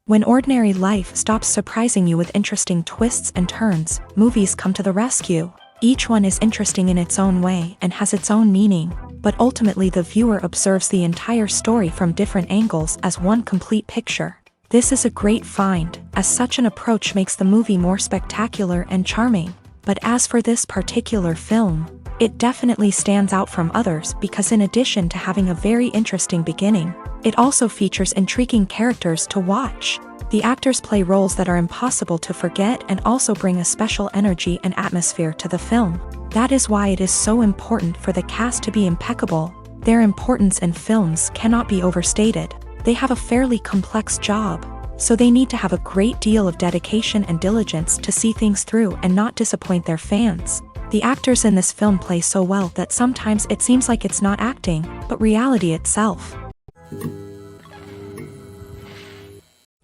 When ordinary life stops surprising you with interesting twists and turns, movies come to the rescue. Each one is interesting in its own way and has its own meaning, but ultimately the viewer observes the entire story from different angles as one complete picture. This is a great find, as such an approach makes the movie more spectacular and charming. But as for this particular film, it definitely stands out from others because in addition to having a very interesting beginning, it also features intriguing characters to watch. The actors play roles that are impossible to forget and also bring a special energy and atmosphere to the film. That is why it is so important for the cast to be impeccable. Their importance in films cannot be overstated. They have a fairly complex job, so they need to have a great deal of dedication and diligence to see things through and not disappoint their fans. The actors in this film play so well that sometimes it seems like it's not acting, but reality itself.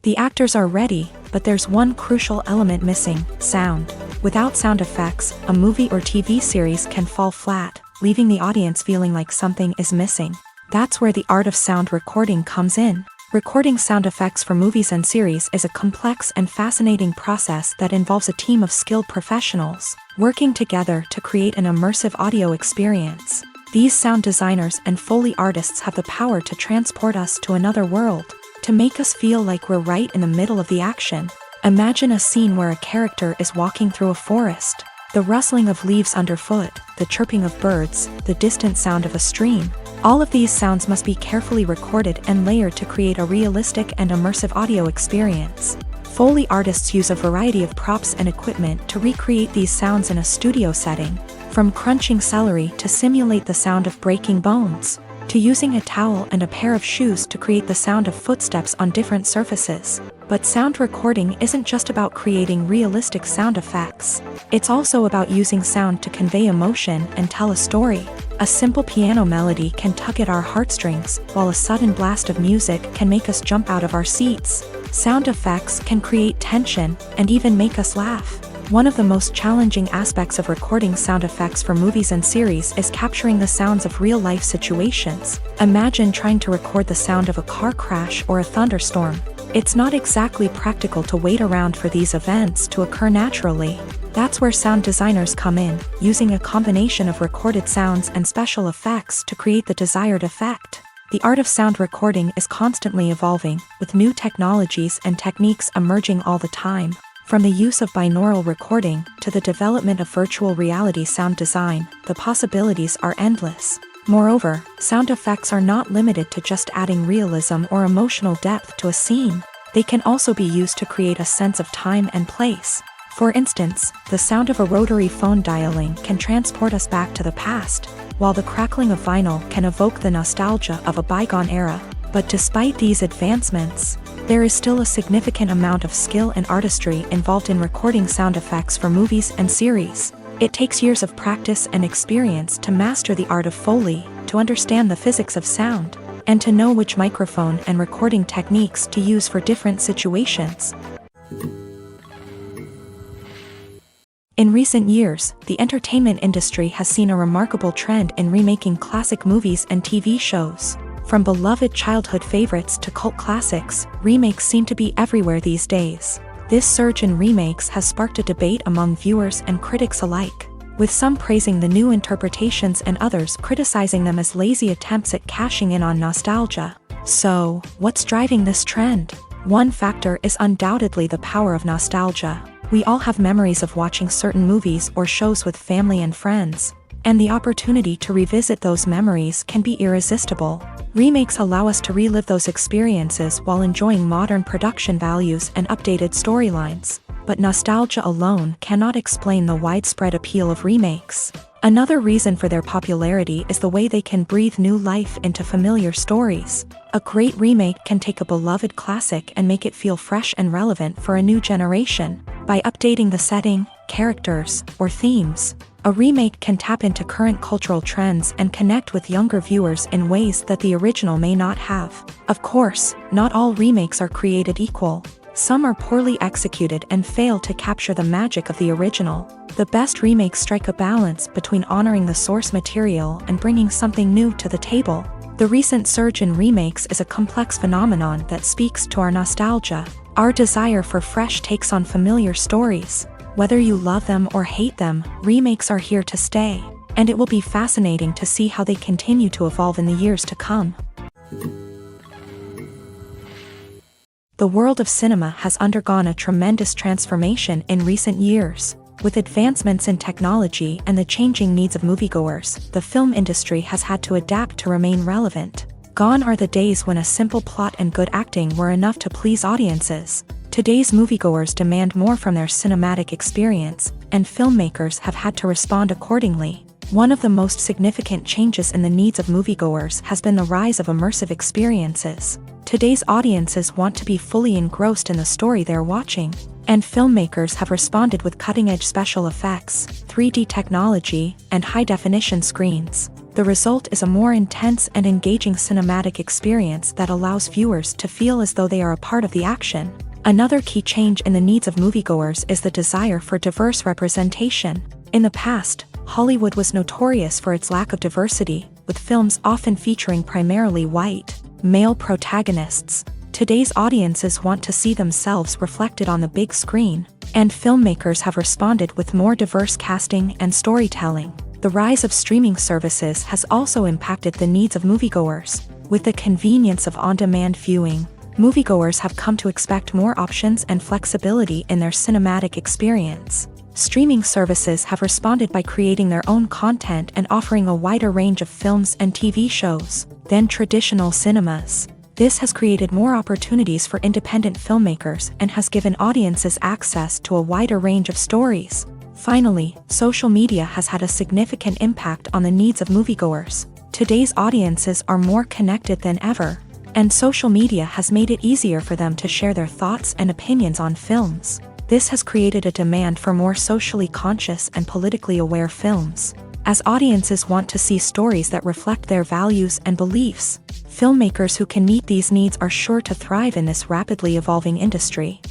The actors are ready, but there's one crucial element missing: sound. Without sound effects, a movie or TV series can fall flat, leaving the audience feeling like something is missing. That's where the art of sound recording comes in. Recording sound effects for movies and series is a complex and fascinating process that involves a team of skilled professionals working together to create an immersive audio experience. These sound designers and Foley artists have the power to transport us to another world, to make us feel like we're right in the middle of the action. Imagine a scene where a character is walking through a forest. The rustling of leaves underfoot, the chirping of birds, the distant sound of a stream. All of these sounds must be carefully recorded and layered to create a realistic and immersive audio experience. Foley artists use a variety of props and equipment to recreate these sounds in a studio setting, from crunching celery to simulate the sound of breaking bones, to using a towel and a pair of shoes to create the sound of footsteps on different surfaces. But sound recording isn't just about creating realistic sound effects. It's also about using sound to convey emotion and tell a story. A simple piano melody can tug at our heartstrings, while a sudden blast of music can make us jump out of our seats. Sound effects can create tension and even make us laugh. One of the most challenging aspects of recording sound effects for movies and series is capturing the sounds of real-life situations. Imagine trying to record the sound of a car crash or a thunderstorm. It's not exactly practical to wait around for these events to occur naturally. That's where sound designers come in, using a combination of recorded sounds and special effects to create the desired effect. The art of sound recording is constantly evolving, with new technologies and techniques emerging all the time. From the use of binaural recording to the development of virtual reality sound design, the possibilities are endless. Moreover, sound effects are not limited to just adding realism or emotional depth to a scene. They can also be used to create a sense of time and place. For instance, the sound of a rotary phone dialing can transport us back to the past, while the crackling of vinyl can evoke the nostalgia of a bygone era. But despite these advancements, there is still a significant amount of skill and artistry involved in recording sound effects for movies and series. It takes years of practice and experience to master the art of Foley, to understand the physics of sound, and to know which microphone and recording techniques to use for different situations. In recent years, the entertainment industry has seen a remarkable trend in remaking classic movies and TV shows. From beloved childhood favorites to cult classics, remakes seem to be everywhere these days. This surge in remakes has sparked a debate among viewers and critics alike, with some praising the new interpretations and others criticizing them as lazy attempts at cashing in on nostalgia. So, what's driving this trend? One factor is undoubtedly the power of nostalgia. We all have memories of watching certain movies or shows with family and friends, and the opportunity to revisit those memories can be irresistible. Remakes allow us to relive those experiences while enjoying modern production values and updated storylines, but nostalgia alone cannot explain the widespread appeal of remakes. Another reason for their popularity is the way they can breathe new life into familiar stories. A great remake can take a beloved classic and make it feel fresh and relevant for a new generation. By updating the setting, characters, or themes, a remake can tap into current cultural trends and connect with younger viewers in ways that the original may not have. Of course, not all remakes are created equal. Some are poorly executed and fail to capture the magic of the original. The best remakes strike a balance between honoring the source material and bringing something new to the table. The recent surge in remakes is a complex phenomenon that speaks to our nostalgia, our desire for fresh takes on familiar stories. Whether you love them or hate them, remakes are here to stay, and it will be fascinating to see how they continue to evolve in the years to come. The world of cinema has undergone a tremendous transformation in recent years. With advancements in technology and the changing needs of moviegoers, the film industry has had to adapt to remain relevant. Gone are the days when a simple plot and good acting were enough to please audiences. Today's moviegoers demand more from their cinematic experience, and filmmakers have had to respond accordingly. One of the most significant changes in the needs of moviegoers has been the rise of immersive experiences. Today's audiences want to be fully engrossed in the story they're watching, and filmmakers have responded with cutting-edge special effects, 3D technology, and high-definition screens. The result is a more intense and engaging cinematic experience that allows viewers to feel as though they are a part of the action. Another key change in the needs of moviegoers is the desire for diverse representation. In the past, Hollywood was notorious for its lack of diversity, with films often featuring primarily white, male protagonists. Today's audiences want to see themselves reflected on the big screen, and filmmakers have responded with more diverse casting and storytelling. The rise of streaming services has also impacted the needs of moviegoers. With the convenience of on-demand viewing, moviegoers have come to expect more options and flexibility in their cinematic experience. Streaming services have responded by creating their own content and offering a wider range of films and TV shows than traditional cinemas. This has created more opportunities for independent filmmakers and has given audiences access to a wider range of stories. Finally, social media has had a significant impact on the needs of moviegoers. Today's audiences are more connected than ever, and social media has made it easier for them to share their thoughts and opinions on films. This has created a demand for more socially conscious and politically aware films. As audiences want to see stories that reflect their values and beliefs, filmmakers who can meet these needs are sure to thrive in this rapidly evolving industry.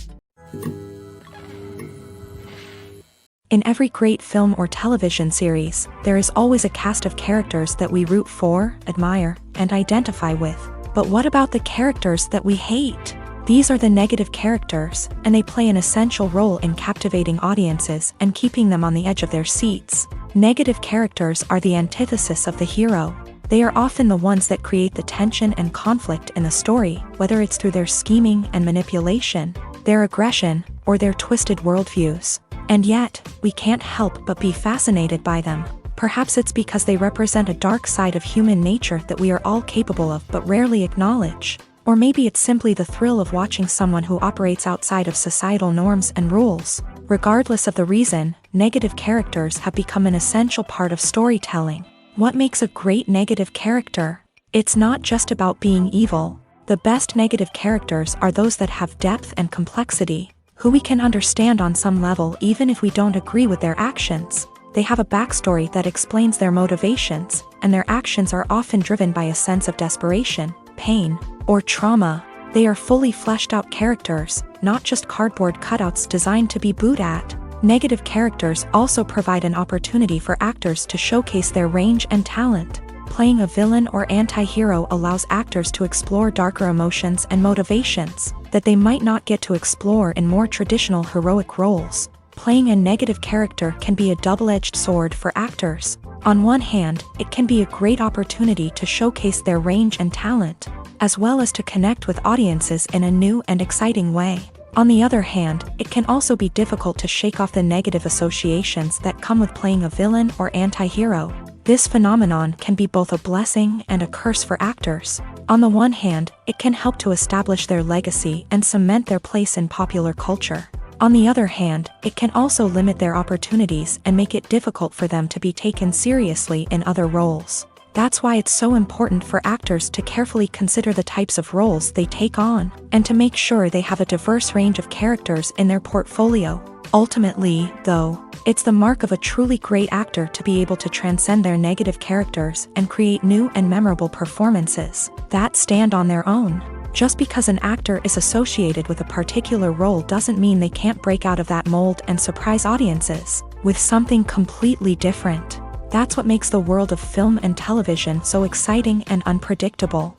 In every great film or television series, there is always a cast of characters that we root for, admire, and identify with. But what about the characters that we hate? These are the negative characters, and they play an essential role in captivating audiences and keeping them on the edge of their seats. Negative characters are the antithesis of the hero. They are often the ones that create the tension and conflict in the story, whether it's through their scheming and manipulation, their aggression, or their twisted worldviews. And yet, we can't help but be fascinated by them. Perhaps it's because they represent a dark side of human nature that we are all capable of but rarely acknowledge. Or maybe it's simply the thrill of watching someone who operates outside of societal norms and rules. Regardless of the reason, negative characters have become an essential part of storytelling. What makes a great negative character? It's not just about being evil. The best negative characters are those that have depth and complexity, who we can understand on some level even if we don't agree with their actions. They have a backstory that explains their motivations, and their actions are often driven by a sense of desperation, pain, or trauma. They are fully fleshed out characters, not just cardboard cutouts designed to be booed at. Negative characters also provide an opportunity for actors to showcase their range and talent. Playing a villain or anti-hero allows actors to explore darker emotions and motivations that they might not get to explore in more traditional heroic roles. Playing a negative character can be a double-edged sword for actors. On one hand, it can be a great opportunity to showcase their range and talent. as well as to connect with audiences in a new and exciting way. On the other hand, it can also be difficult to shake off the negative associations that come with playing a villain or anti-hero. This phenomenon can be both a blessing and a curse for actors. On the one hand, it can help to establish their legacy and cement their place in popular culture. On the other hand, it can also limit their opportunities and make it difficult for them to be taken seriously in other roles. That's why it's so important for actors to carefully consider the types of roles they take on, and to make sure they have a diverse range of characters in their portfolio. Ultimately, though, it's the mark of a truly great actor to be able to transcend their negative characters and create new and memorable performances that stand on their own. Just because an actor is associated with a particular role doesn't mean they can't break out of that mold and surprise audiences with something completely different. That's what makes the world of film and television so exciting and unpredictable.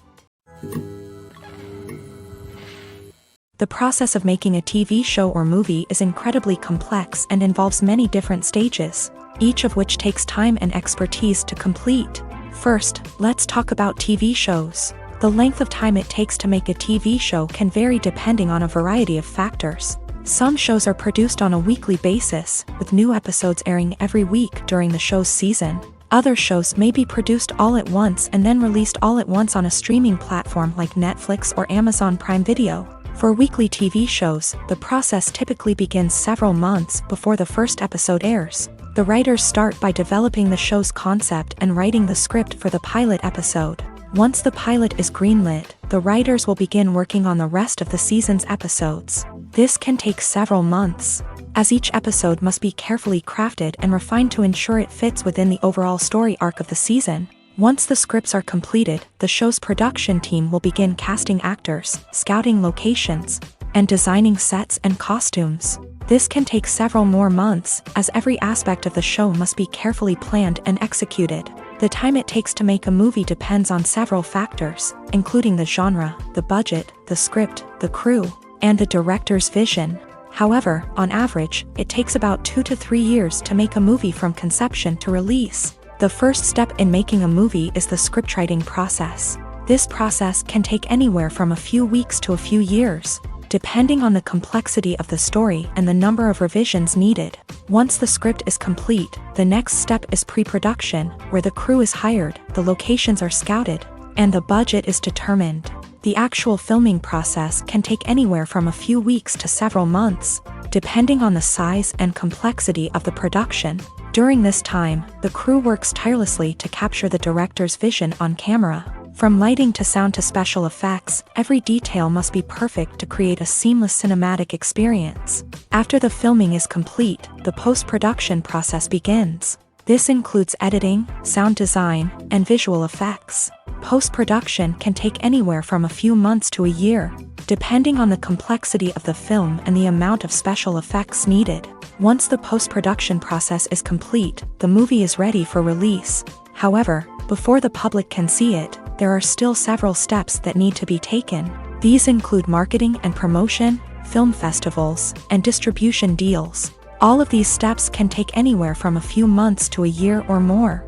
The process of making a TV show or movie is incredibly complex and involves many different stages, each of which takes time and expertise to complete. First, let's talk about TV shows. The length of time it takes to make a TV show can vary depending on a variety of factors. Some shows are produced on a weekly basis, with new episodes airing every week during the show's season. Other shows may be produced all at once and then released all at once on a streaming platform like Netflix or Amazon Prime Video. For weekly TV shows, the process typically begins several months before the first episode airs. The writers start by developing the show's concept and writing the script for the pilot episode. Once the pilot is greenlit, the writers will begin working on the rest of the season's episodes. This can take several months, as each episode must be carefully crafted and refined to ensure it fits within the overall story arc of the season. Once the scripts are completed, the show's production team will begin casting actors, scouting locations, and designing sets and costumes. This can take several more months, as every aspect of the show must be carefully planned and executed. The time it takes to make a movie depends on several factors, including the genre, the budget, the script, the crew, and the director's vision. However, on average, it takes about 2 to 3 years to make a movie from conception to release. The first step in making a movie is the scriptwriting process. This process can take anywhere from a few weeks to a few years, depending on the complexity of the story and the number of revisions needed. Once the script is complete, the next step is pre-production, where the crew is hired, the locations are scouted, and the budget is determined. The actual filming process can take anywhere from a few weeks to several months, depending on the size and complexity of the production. During this time, the crew works tirelessly to capture the director's vision on camera. From lighting to sound to special effects, every detail must be perfect to create a seamless cinematic experience. After the filming is complete, the post-production process begins. This includes editing, sound design, and visual effects. Post-production can take anywhere from a few months to a year, depending on the complexity of the film and the amount of special effects needed. Once the post-production process is complete, the movie is ready for release. However, before the public can see it, there are still several steps that need to be taken. These include marketing and promotion, film festivals, and distribution deals. All of these steps can take anywhere from a few months to a year or more.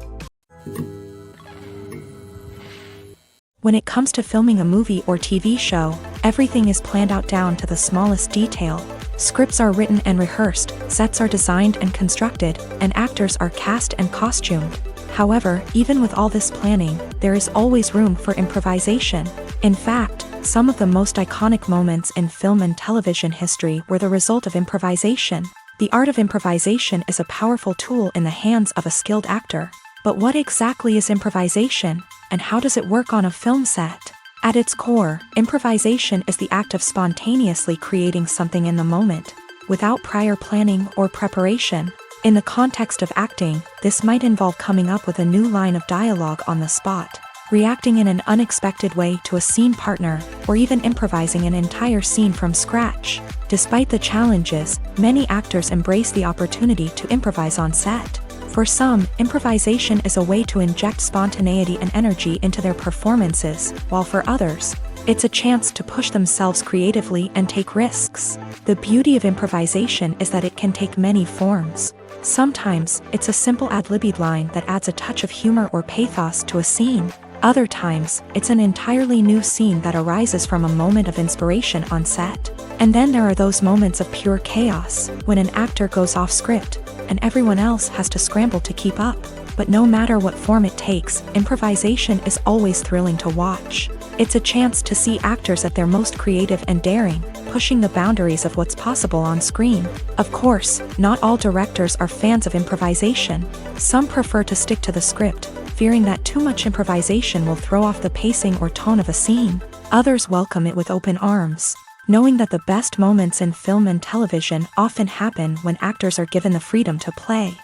When it comes to filming a movie or TV show, everything is planned out down to the smallest detail. Scripts are written and rehearsed, sets are designed and constructed, and actors are cast and costumed. However, even with all this planning, there is always room for improvisation. In fact, some of the most iconic moments in film and television history were the result of improvisation. The art of improvisation is a powerful tool in the hands of a skilled actor. But what exactly is improvisation, and how does it work on a film set? At its core, improvisation is the act of spontaneously creating something in the moment, without prior planning or preparation. In the context of acting, this might involve coming up with a new line of dialogue on the spot, reacting in an unexpected way to a scene partner, or even improvising an entire scene from scratch. Despite the challenges, many actors embrace the opportunity to improvise on set. For some, improvisation is a way to inject spontaneity and energy into their performances, while for others, it's a chance to push themselves creatively and take risks. The beauty of improvisation is that it can take many forms. Sometimes, it's a simple ad-libbed line that adds a touch of humor or pathos to a scene. Other times, it's an entirely new scene that arises from a moment of inspiration on set. And then there are those moments of pure chaos, when an actor goes off script, and everyone else has to scramble to keep up. But no matter what form it takes, improvisation is always thrilling to watch. It's a chance to see actors at their most creative and daring, pushing the boundaries of what's possible on screen. Of course, not all directors are fans of improvisation. Some prefer to stick to the script, fearing that too much improvisation will throw off the pacing or tone of a scene. Others welcome it with open arms, knowing that the best moments in film and television often happen when actors are given the freedom to play.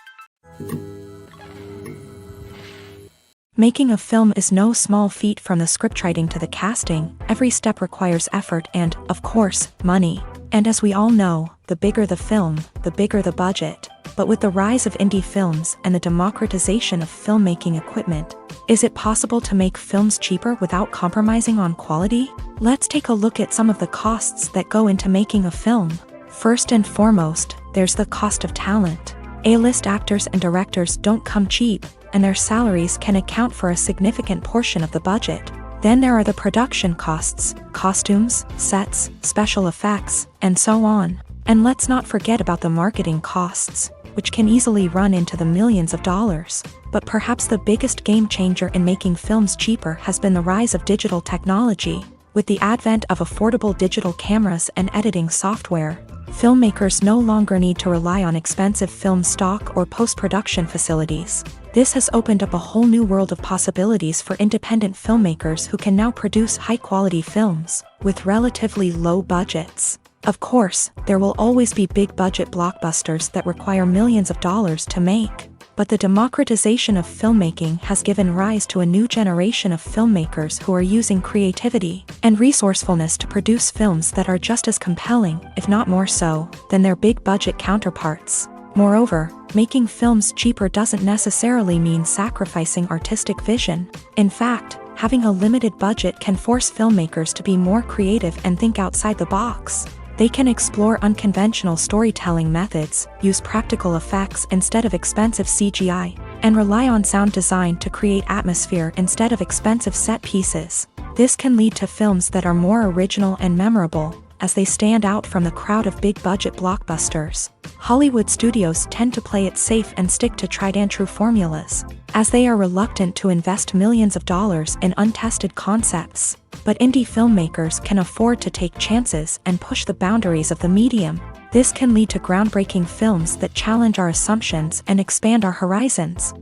Making a film is no small feat. From the scriptwriting to the casting, every step requires effort and, of course, money. And as we all know, the bigger the film, the bigger the budget. But with the rise of indie films and the democratization of filmmaking equipment, is it possible to make films cheaper without compromising on quality? Let's take a look at some of the costs that go into making a film. First and foremost, there's the cost of talent. A-list actors and directors don't come cheap, and their salaries can account for a significant portion of the budget. Then there are the production costs, costumes, sets, special effects, and so on. And let's not forget about the marketing costs, which can easily run into the millions of dollars. But perhaps the biggest game changer in making films cheaper has been the rise of digital technology. With the advent of affordable digital cameras and editing software, filmmakers no longer need to rely on expensive film stock or post-production facilities. This has opened up a whole new world of possibilities for independent filmmakers who can now produce high-quality films with relatively low budgets. Of course, there will always be big-budget blockbusters that require millions of dollars to make. But the democratization of filmmaking has given rise to a new generation of filmmakers who are using creativity and resourcefulness to produce films that are just as compelling, if not more so, than their big-budget counterparts. Moreover, making films cheaper doesn't necessarily mean sacrificing artistic vision. In fact, having a limited budget can force filmmakers to be more creative and think outside the box. They can explore unconventional storytelling methods, use practical effects instead of expensive CGI, and rely on sound design to create atmosphere instead of expensive set pieces. This can lead to films that are more original and memorable, as they stand out from the crowd of big-budget blockbusters. Hollywood studios tend to play it safe and stick to tried-and-true formulas, as they are reluctant to invest millions of dollars in untested concepts. But indie filmmakers can afford to take chances and push the boundaries of the medium. This can lead to groundbreaking films that challenge our assumptions and expand our horizons.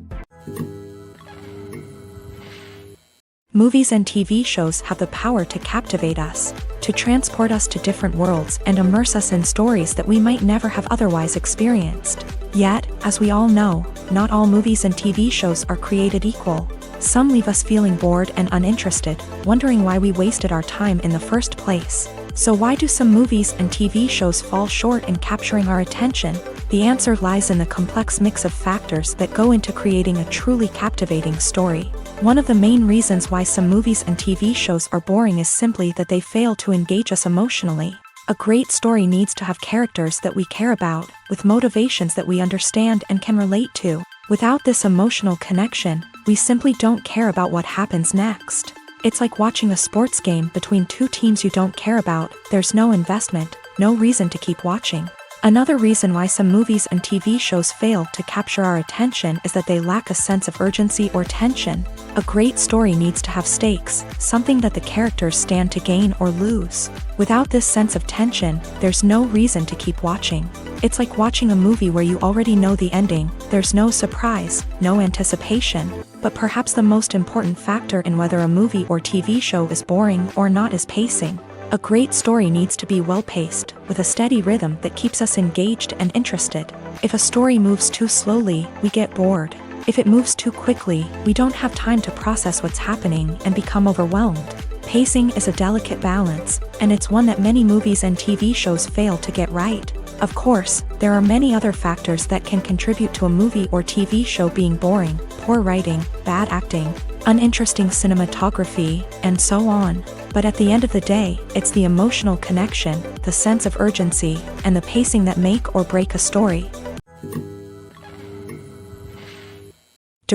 Movies and TV shows have the power to captivate us, to transport us to different worlds and immerse us in stories that we might never have otherwise experienced. Yet, as we all know, not all movies and TV shows are created equal. Some leave us feeling bored and uninterested, wondering why we wasted our time in the first place. So why do some movies and TV shows fall short in capturing our attention? The answer lies in the complex mix of factors that go into creating a truly captivating story. One of the main reasons why some movies and TV shows are boring is simply that they fail to engage us emotionally. A great story needs to have characters that we care about, with motivations that we understand and can relate to. Without this emotional connection, we simply don't care about what happens next. It's like watching a sports game between two teams you don't care about. There's no investment, no reason to keep watching. Another reason why some movies and TV shows fail to capture our attention is that they lack a sense of urgency or tension. A great story needs to have stakes, something that the characters stand to gain or lose. Without this sense of tension, there's no reason to keep watching. It's like watching a movie where you already know the ending. There's no surprise, no anticipation. But perhaps the most important factor in whether a movie or TV show is boring or not is pacing. A great story needs to be well-paced, with a steady rhythm that keeps us engaged and interested. If a story moves too slowly, we get bored. If it moves too quickly, we don't have time to process what's happening and become overwhelmed. Pacing is a delicate balance, and it's one that many movies and TV shows fail to get right. Of course, there are many other factors that can contribute to a movie or TV show being boring: poor writing, bad acting, uninteresting cinematography, and so on. But at the end of the day, it's the emotional connection, the sense of urgency, and the pacing that make or break a story.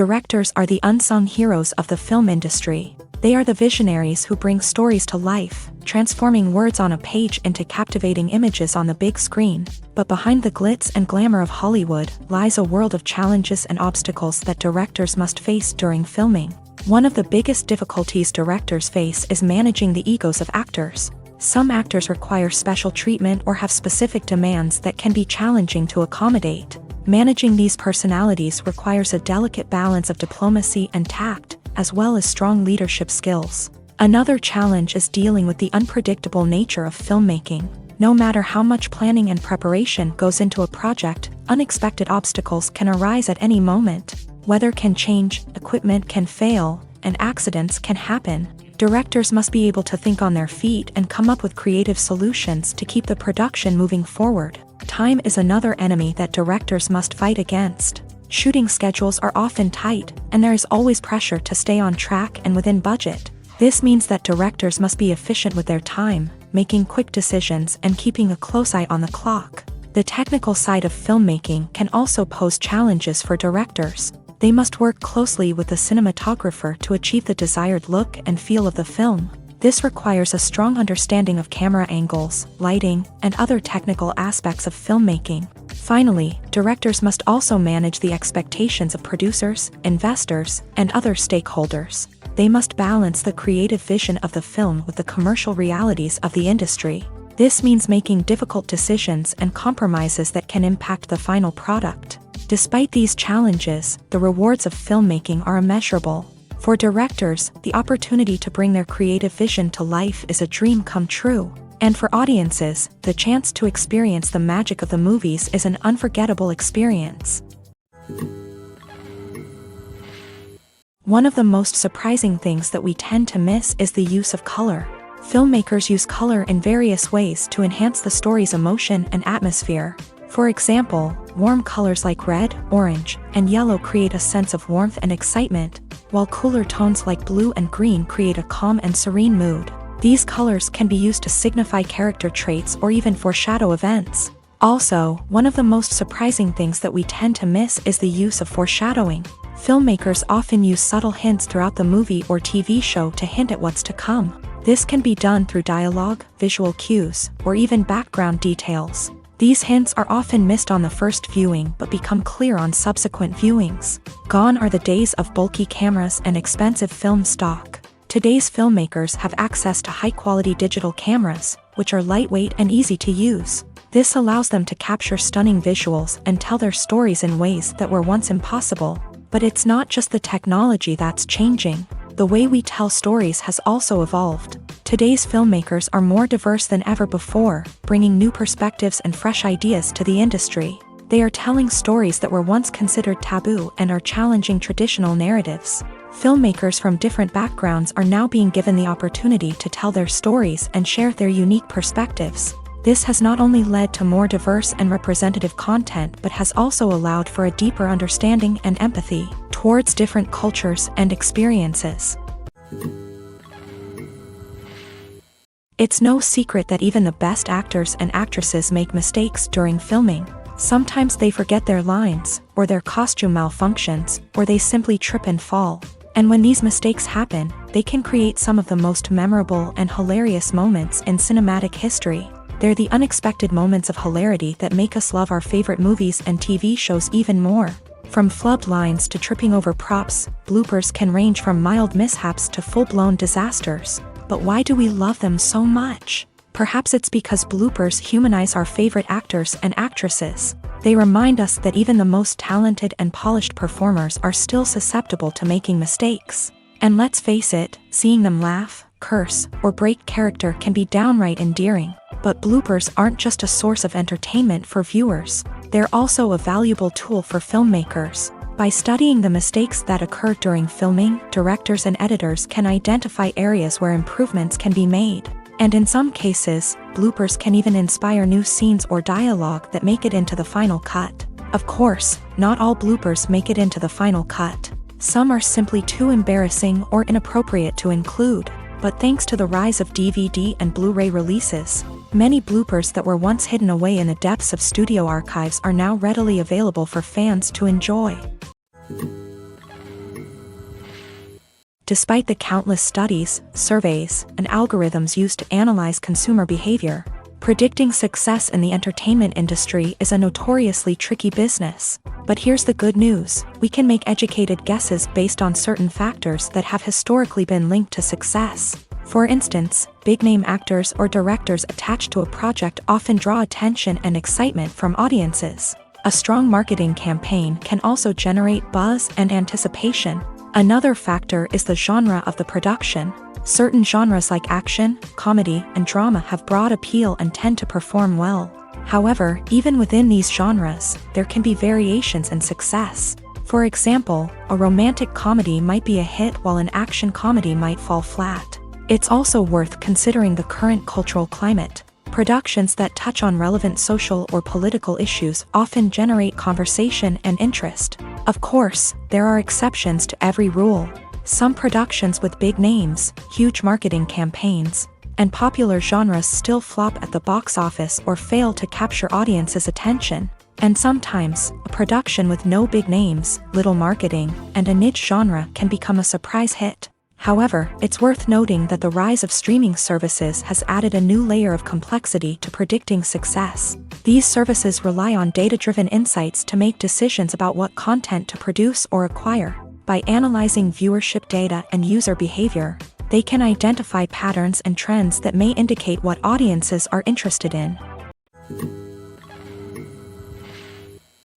Directors are the unsung heroes of the film industry. They are the visionaries who bring stories to life, transforming words on a page into captivating images on the big screen. But behind the glitz and glamour of Hollywood lies a world of challenges and obstacles that directors must face during filming. One of the biggest difficulties directors face is managing the egos of actors. Some actors require special treatment or have specific demands that can be challenging to accommodate. Managing these personalities requires a delicate balance of diplomacy and tact, as well as strong leadership skills. Another challenge is dealing with the unpredictable nature of filmmaking. No matter how much planning and preparation goes into a project, unexpected obstacles can arise at any moment. Weather can change, equipment can fail, and accidents can happen. Directors must be able to think on their feet and come up with creative solutions to keep the production moving forward. Time is another enemy that directors must fight against. Shooting schedules are often tight, and there is always pressure to stay on track and within budget. This means that directors must be efficient with their time, making quick decisions and keeping a close eye on the clock. The technical side of filmmaking can also pose challenges for directors. They must work closely with the cinematographer to achieve the desired look and feel of the film. This requires a strong understanding of camera angles, lighting, and other technical aspects of filmmaking. Finally, directors must also manage the expectations of producers, investors, and other stakeholders. They must balance the creative vision of the film with the commercial realities of the industry. This means making difficult decisions and compromises that can impact the final product. Despite these challenges, the rewards of filmmaking are immeasurable. For directors, the opportunity to bring their creative vision to life is a dream come true. And for audiences, the chance to experience the magic of the movies is an unforgettable experience. One of the most surprising things that we tend to miss is the use of color. Filmmakers use color in various ways to enhance the story's emotion and atmosphere. For example, warm colors like red, orange, and yellow create a sense of warmth and excitement, while cooler tones like blue and green create a calm and serene mood. These colors can be used to signify character traits or even foreshadow events. Also, one of the most surprising things that we tend to miss is the use of foreshadowing. Filmmakers often use subtle hints throughout the movie or TV show to hint at what's to come. This can be done through dialogue, visual cues, or even background details. These hints are often missed on the first viewing but become clear on subsequent viewings. Gone are the days of bulky cameras and expensive film stock. Today's filmmakers have access to high-quality digital cameras, which are lightweight and easy to use. This allows them to capture stunning visuals and tell their stories in ways that were once impossible. But it's not just the technology that's changing. The way we tell stories has also evolved. Today's filmmakers are more diverse than ever before, bringing new perspectives and fresh ideas to the industry. They are telling stories that were once considered taboo and are challenging traditional narratives. Filmmakers from different backgrounds are now being given the opportunity to tell their stories and share their unique perspectives. This has not only led to more diverse and representative content but has also allowed for a deeper understanding and empathy towards different cultures and experiences. It's no secret that even the best actors and actresses make mistakes during filming. Sometimes they forget their lines, or their costume malfunctions, or they simply trip and fall. And when these mistakes happen, they can create some of the most memorable and hilarious moments in cinematic history. They're the unexpected moments of hilarity that make us love our favorite movies and TV shows even more. From flubbed lines to tripping over props, bloopers can range from mild mishaps to full-blown disasters. But why do we love them so much? Perhaps it's because bloopers humanize our favorite actors and actresses. They remind us that even the most talented and polished performers are still susceptible to making mistakes. And let's face it, seeing them laugh, curse, or break character can be downright endearing. But bloopers aren't just a source of entertainment for viewers. They're also a valuable tool for filmmakers. By studying the mistakes that occur during filming, directors and editors can identify areas where improvements can be made. And in some cases, bloopers can even inspire new scenes or dialogue that make it into the final cut. Of course, not all bloopers make it into the final cut. Some are simply too embarrassing or inappropriate to include. But thanks to the rise of DVD and Blu-ray releases, many bloopers that were once hidden away in the depths of studio archives are now readily available for fans to enjoy. Despite the countless studies, surveys, and algorithms used to analyze consumer behavior, predicting success in the entertainment industry is a notoriously tricky business. But here's the good news: we can make educated guesses based on certain factors that have historically been linked to success. For instance, big-name actors or directors attached to a project often draw attention and excitement from audiences. A strong marketing campaign can also generate buzz and anticipation. Another factor is the genre of the production. Certain genres like action, comedy, and drama have broad appeal and tend to perform well. However, even within these genres, there can be variations in success. For example, a romantic comedy might be a hit while an action comedy might fall flat. It's also worth considering the current cultural climate. Productions that touch on relevant social or political issues often generate conversation and interest. Of course, there are exceptions to every rule. Some productions with big names, huge marketing campaigns, and popular genres still flop at the box office or fail to capture audiences' attention. And sometimes, a production with no big names, little marketing, and a niche genre can become a surprise hit. However, it's worth noting that the rise of streaming services has added a new layer of complexity to predicting success. These services rely on data-driven insights to make decisions about what content to produce or acquire. By analyzing viewership data and user behavior, they can identify patterns and trends that may indicate what audiences are interested in.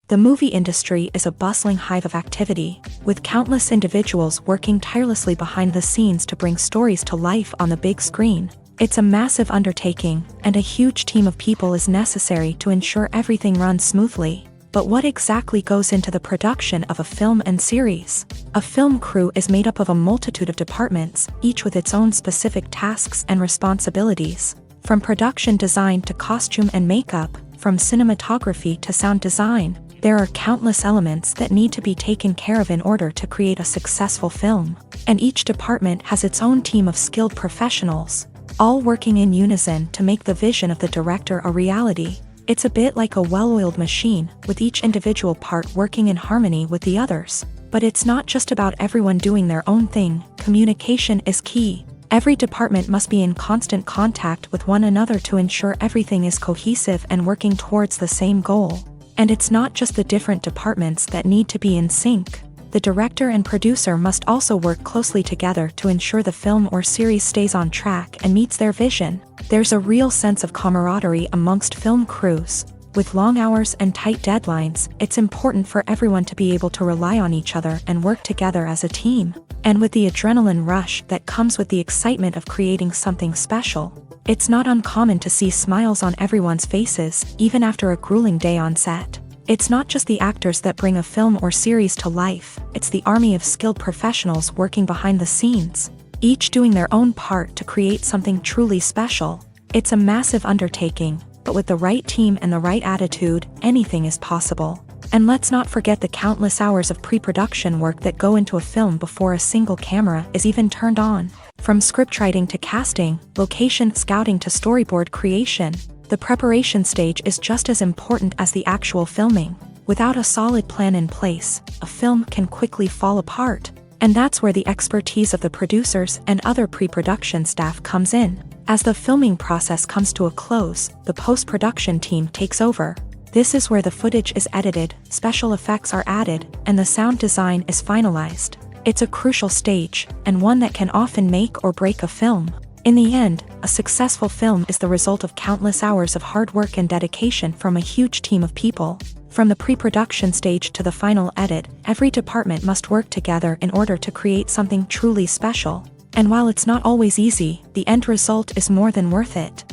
The movie industry is a bustling hive of activity, with countless individuals working tirelessly behind the scenes to bring stories to life on the big screen. It's a massive undertaking, and a huge team of people is necessary to ensure everything runs smoothly. But what exactly goes into the production of a film and series? A film crew is made up of a multitude of departments, each with its own specific tasks and responsibilities. From production design to costume and makeup, from cinematography to sound design, there are countless elements that need to be taken care of in order to create a successful film. And each department has its own team of skilled professionals, all working in unison to make the vision of the director a reality. It's a bit like a well-oiled machine, with each individual part working in harmony with the others. But it's not just about everyone doing their own thing. Communication is key. Every department must be in constant contact with one another to ensure everything is cohesive and working towards the same goal. And it's not just the different departments that need to be in sync. The director and producer must also work closely together to ensure the film or series stays on track and meets their vision. There's a real sense of camaraderie amongst film crews. With long hours and tight deadlines, it's important for everyone to be able to rely on each other and work together as a team. And with the adrenaline rush that comes with the excitement of creating something special, it's not uncommon to see smiles on everyone's faces, even after a grueling day on set. It's not just the actors that bring a film or series to life, it's the army of skilled professionals working behind the scenes, each doing their own part to create something truly special. It's a massive undertaking, but with the right team and the right attitude, anything is possible. And let's not forget the countless hours of pre-production work that go into a film before a single camera is even turned on. From scriptwriting to casting, location scouting to storyboard creation, the preparation stage is just as important as the actual filming. Without a solid plan in place, a film can quickly fall apart. And that's where the expertise of the producers and other pre-production staff comes in. As the filming process comes to a close, the post-production team takes over. This is where the footage is edited, special effects are added, and the sound design is finalized. It's a crucial stage, and one that can often make or break a film. In the end, a successful film is the result of countless hours of hard work and dedication from a huge team of people. From the pre-production stage to the final edit, every department must work together in order to create something truly special. And while it's not always easy, the end result is more than worth it.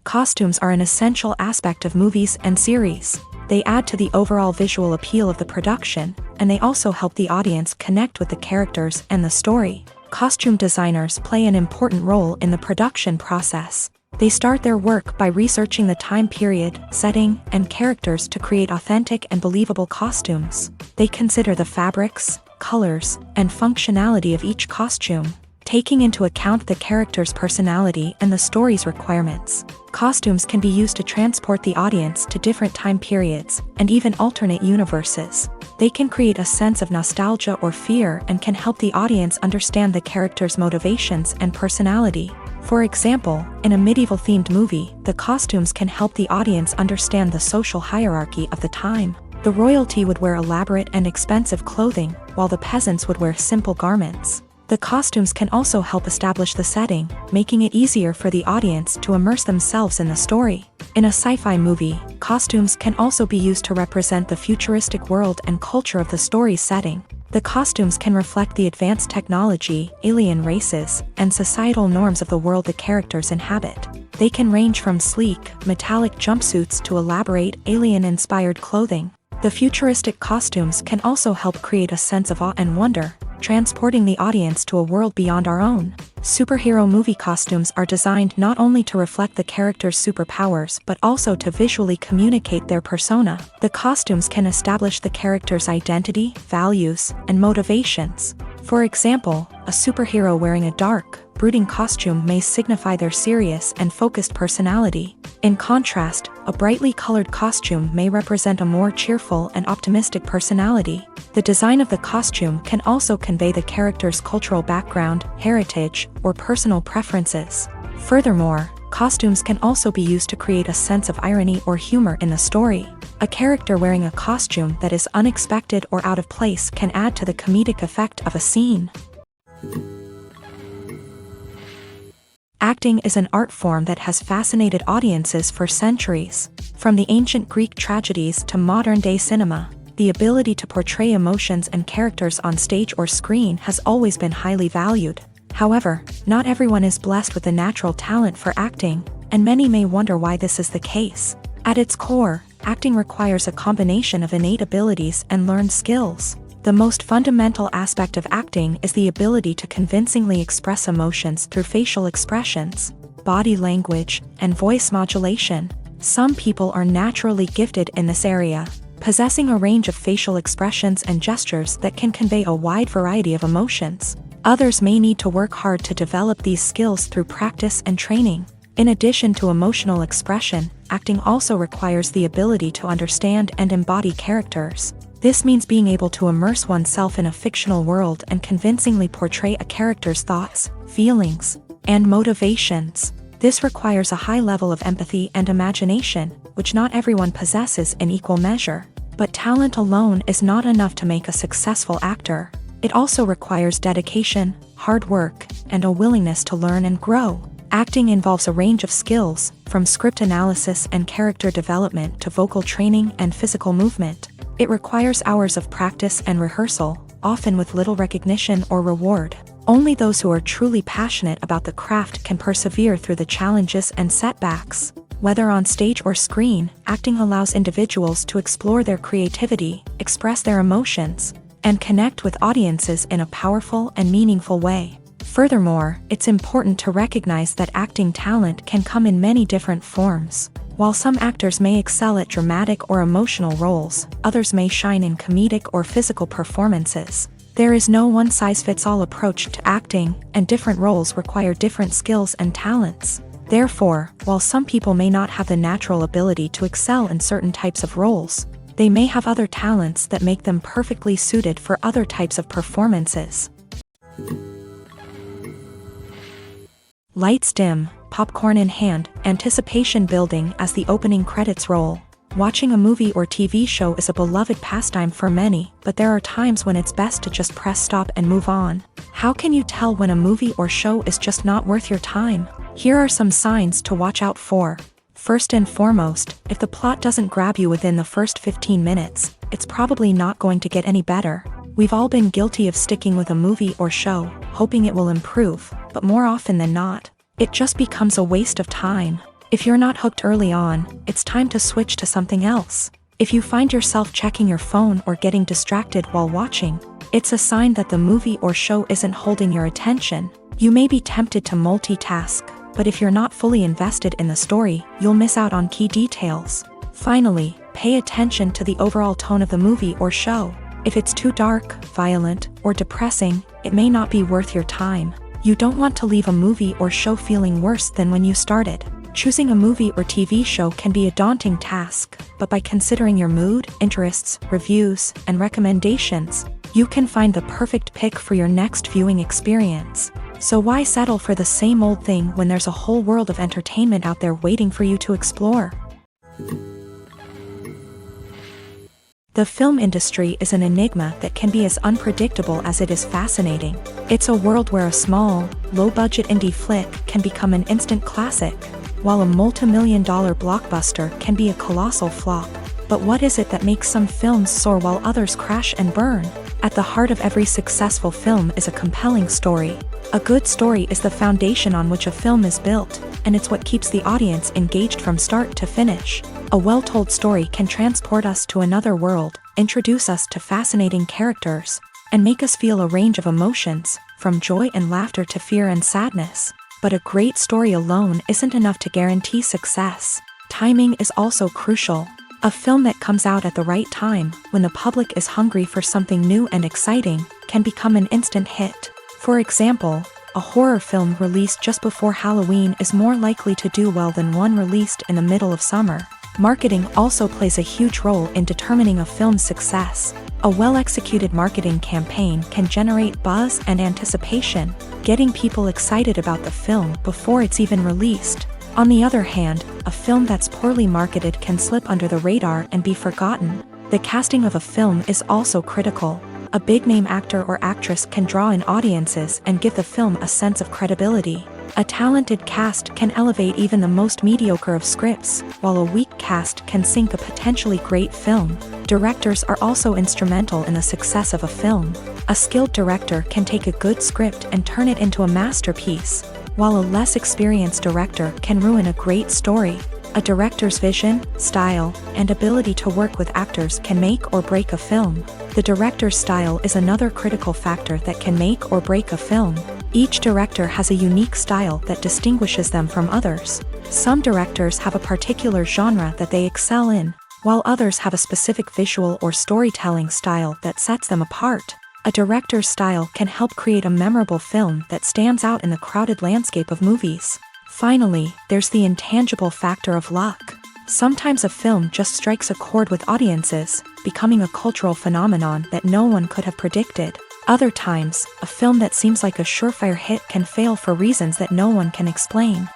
Costumes are an essential aspect of movies and series. They add to the overall visual appeal of the production, and they also help the audience connect with the characters and the story. Costume designers play an important role in the production process. They start their work by researching the time period, setting, and characters to create authentic and believable costumes. They consider the fabrics, colors, and functionality of each costume, taking into account the character's personality and the story's requirements. Costumes can be used to transport the audience to different time periods, and even alternate universes. They can create a sense of nostalgia or fear and can help the audience understand the character's motivations and personality. For example, in a medieval-themed movie, the costumes can help the audience understand the social hierarchy of the time. The royalty would wear elaborate and expensive clothing, while the peasants would wear simple garments. The costumes can also help establish the setting, making it easier for the audience to immerse themselves in the story. In a sci-fi movie, costumes can also be used to represent the futuristic world and culture of the story's setting. The costumes can reflect the advanced technology, alien races, and societal norms of the world the characters inhabit. They can range from sleek, metallic jumpsuits to elaborate, alien-inspired clothing. The futuristic costumes can also help create a sense of awe and wonder, transporting the audience to a world beyond our own. Superhero movie costumes are designed not only to reflect the character's superpowers but also to visually communicate their persona. The costumes can establish the character's identity, values, and motivations. For example, a superhero wearing a dark, brooding costume may signify their serious and focused personality. In contrast, a brightly colored costume may represent a more cheerful and optimistic personality. The design of the costume can also convey the character's cultural background, heritage, or personal preferences. Furthermore, costumes can also be used to create a sense of irony or humor in the story. A character wearing a costume that is unexpected or out of place can add to the comedic effect of a scene. Acting is an art form that has fascinated audiences for centuries. From the ancient Greek tragedies to modern-day cinema, the ability to portray emotions and characters on stage or screen has always been highly valued. However, not everyone is blessed with the natural talent for acting, and many may wonder why this is the case. At its core, acting requires a combination of innate abilities and learned skills. The most fundamental aspect of acting is the ability to convincingly express emotions through facial expressions, body language, and voice modulation. Some people are naturally gifted in this area, possessing a range of facial expressions and gestures that can convey a wide variety of emotions. Others may need to work hard to develop these skills through practice and training. In addition to emotional expression, acting also requires the ability to understand and embody characters. This means being able to immerse oneself in a fictional world and convincingly portray a character's thoughts, feelings, and motivations. This requires a high level of empathy and imagination, which not everyone possesses in equal measure. But talent alone is not enough to make a successful actor. It also requires dedication, hard work, and a willingness to learn and grow. Acting involves a range of skills, from script analysis and character development to vocal training and physical movement. It requires hours of practice and rehearsal, often with little recognition or reward. Only those who are truly passionate about the craft can persevere through the challenges and setbacks. Whether on stage or screen, acting allows individuals to explore their creativity, express their emotions, and connect with audiences in a powerful and meaningful way. Furthermore, it's important to recognize that acting talent can come in many different forms. While some actors may excel at dramatic or emotional roles, others may shine in comedic or physical performances. There is no one-size-fits-all approach to acting, and different roles require different skills and talents. Therefore, while some people may not have the natural ability to excel in certain types of roles, they may have other talents that make them perfectly suited for other types of performances. Lights dim, popcorn in hand, anticipation building as the opening credits roll. Watching a movie or TV show is a beloved pastime for many, but there are times when it's best to just press stop and move on. How can you tell when a movie or show is just not worth your time? Here are some signs to watch out for. First and foremost, if the plot doesn't grab you within the first 15 minutes, it's probably not going to get any better. We've all been guilty of sticking with a movie or show, hoping it will improve, but more often than not, it just becomes a waste of time. If you're not hooked early on, it's time to switch to something else. If you find yourself checking your phone or getting distracted while watching, it's a sign that the movie or show isn't holding your attention. You may be tempted to multitask, but if you're not fully invested in the story, you'll miss out on key details. Finally, pay attention to the overall tone of the movie or show. If it's too dark, violent, or depressing, it may not be worth your time. You don't want to leave a movie or show feeling worse than when you started. Choosing a movie or TV show can be a daunting task, but by considering your mood, interests, reviews, and recommendations, you can find the perfect pick for your next viewing experience. So why settle for the same old thing when there's a whole world of entertainment out there waiting for you to explore? The film industry is an enigma that can be as unpredictable as it is fascinating. It's a world where a small, low-budget indie flick can become an instant classic, while a multi-million-dollar blockbuster can be a colossal flop. But what is it that makes some films soar while others crash and burn? At the heart of every successful film is a compelling story. A good story is the foundation on which a film is built, and it's what keeps the audience engaged from start to finish. A well-told story can transport us to another world, introduce us to fascinating characters, and make us feel a range of emotions, from joy and laughter to fear and sadness. But a great story alone isn't enough to guarantee success. Timing is also crucial. A film that comes out at the right time, when the public is hungry for something new and exciting, can become an instant hit. For example, a horror film released just before Halloween is more likely to do well than one released in the middle of summer. Marketing also plays a huge role in determining a film's success. A well-executed marketing campaign can generate buzz and anticipation, getting people excited about the film before it's even released. On the other hand, a film that's poorly marketed can slip under the radar and be forgotten. The casting of a film is also critical. A big-name actor or actress can draw in audiences and give the film a sense of credibility. A talented cast can elevate even the most mediocre of scripts, while a weak cast can sink a potentially great film. Directors are also instrumental in the success of a film. A skilled director can take a good script and turn it into a masterpiece, while a less experienced director can ruin a great story. A director's vision, style, and ability to work with actors can make or break a film. The director's style is another critical factor that can make or break a film. Each director has a unique style that distinguishes them from others. Some directors have a particular genre that they excel in, while others have a specific visual or storytelling style that sets them apart. A director's style can help create a memorable film that stands out in the crowded landscape of movies. Finally, there's the intangible factor of luck. Sometimes a film just strikes a chord with audiences, becoming a cultural phenomenon that no one could have predicted. Other times, a film that seems like a surefire hit can fail for reasons that no one can explain.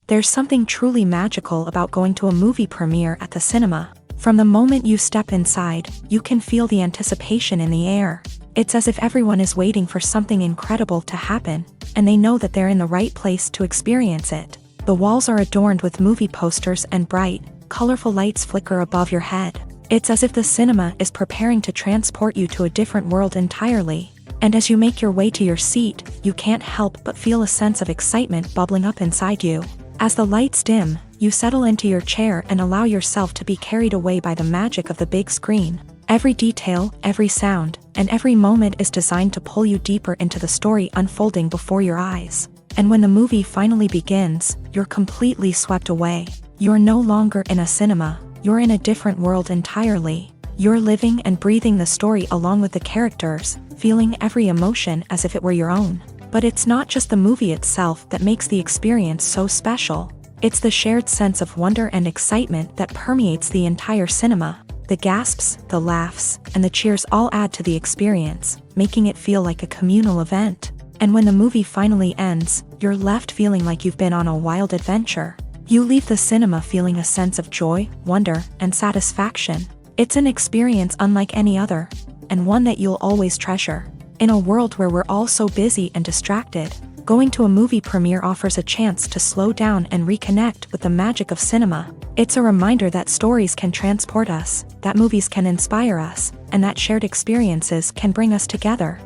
There's something truly magical about going to a movie premiere at the cinema. From the moment you step inside, you can feel the anticipation in the air. It's as if everyone is waiting for something incredible to happen, and they know that they're in the right place to experience it. The walls are adorned with movie posters and bright, colorful lights flicker above your head. It's as if the cinema is preparing to transport you to a different world entirely. And as you make your way to your seat, you can't help but feel a sense of excitement bubbling up inside you. As the lights dim, you settle into your chair and allow yourself to be carried away by the magic of the big screen. Every detail, every sound, and every moment is designed to pull you deeper into the story unfolding before your eyes. And when the movie finally begins, you're completely swept away. You're no longer in a cinema, you're in a different world entirely. You're living and breathing the story along with the characters, feeling every emotion as if it were your own. But it's not just the movie itself that makes the experience so special. It's the shared sense of wonder and excitement that permeates the entire cinema. The gasps, the laughs, and the cheers all add to the experience, making it feel like a communal event. And when the movie finally ends, you're left feeling like you've been on a wild adventure. You leave the cinema feeling a sense of joy, wonder, and satisfaction. It's an experience unlike any other, and one that you'll always treasure. In a world where we're all so busy and distracted, going to a movie premiere offers a chance to slow down and reconnect with the magic of cinema. It's a reminder that stories can transport us, that movies can inspire us, and that shared experiences can bring us together.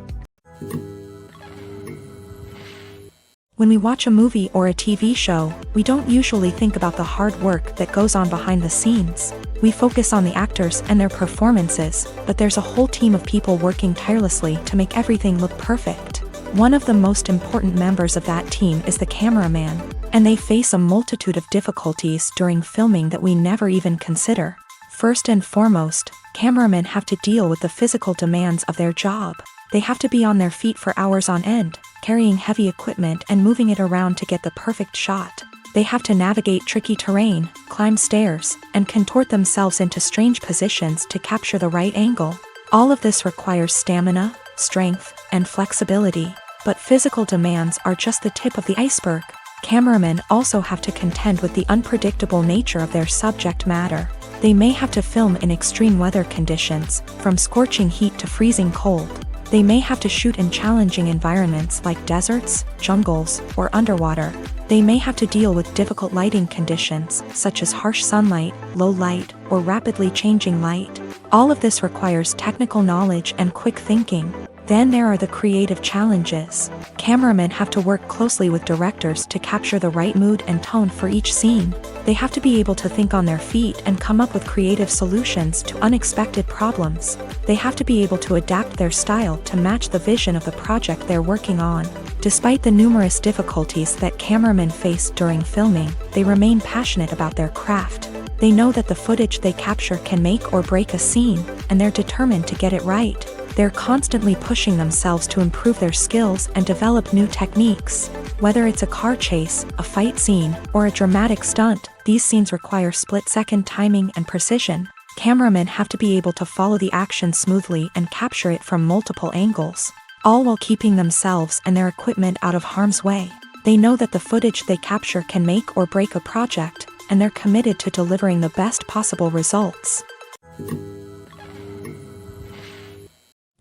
When we watch a movie or a TV show, we don't usually think about the hard work that goes on behind the scenes. We focus on the actors and their performances, but there's a whole team of people working tirelessly to make everything look perfect. One of the most important members of that team is the cameraman, and they face a multitude of difficulties during filming that we never even consider. First and foremost, cameramen have to deal with the physical demands of their job. They have to be on their feet for hours on end, carrying heavy equipment and moving it around to get the perfect shot. They have to navigate tricky terrain, climb stairs, and contort themselves into strange positions to capture the right angle. All of this requires stamina, strength, and flexibility. But physical demands are just the tip of the iceberg. Cameramen also have to contend with the unpredictable nature of their subject matter. They may have to film in extreme weather conditions, from scorching heat to freezing cold. They may have to shoot in challenging environments like deserts, jungles, or underwater. They may have to deal with difficult lighting conditions, such as harsh sunlight, low light, or rapidly changing light. All of this requires technical knowledge and quick thinking. Then there are the creative challenges. Cameramen have to work closely with directors to capture the right mood and tone for each scene. They have to be able to think on their feet and come up with creative solutions to unexpected problems. They have to be able to adapt their style to match the vision of the project they're working on. Despite the numerous difficulties that cameramen face during filming, they remain passionate about their craft. They know that the footage they capture can make or break a scene, and they're determined to get it right. They're constantly pushing themselves to improve their skills and develop new techniques. Whether it's a car chase, a fight scene, or a dramatic stunt, these scenes require split-second timing and precision. Cameramen have to be able to follow the action smoothly and capture it from multiple angles, all while keeping themselves and their equipment out of harm's way. They know that the footage they capture can make or break a project, and they're committed to delivering the best possible results.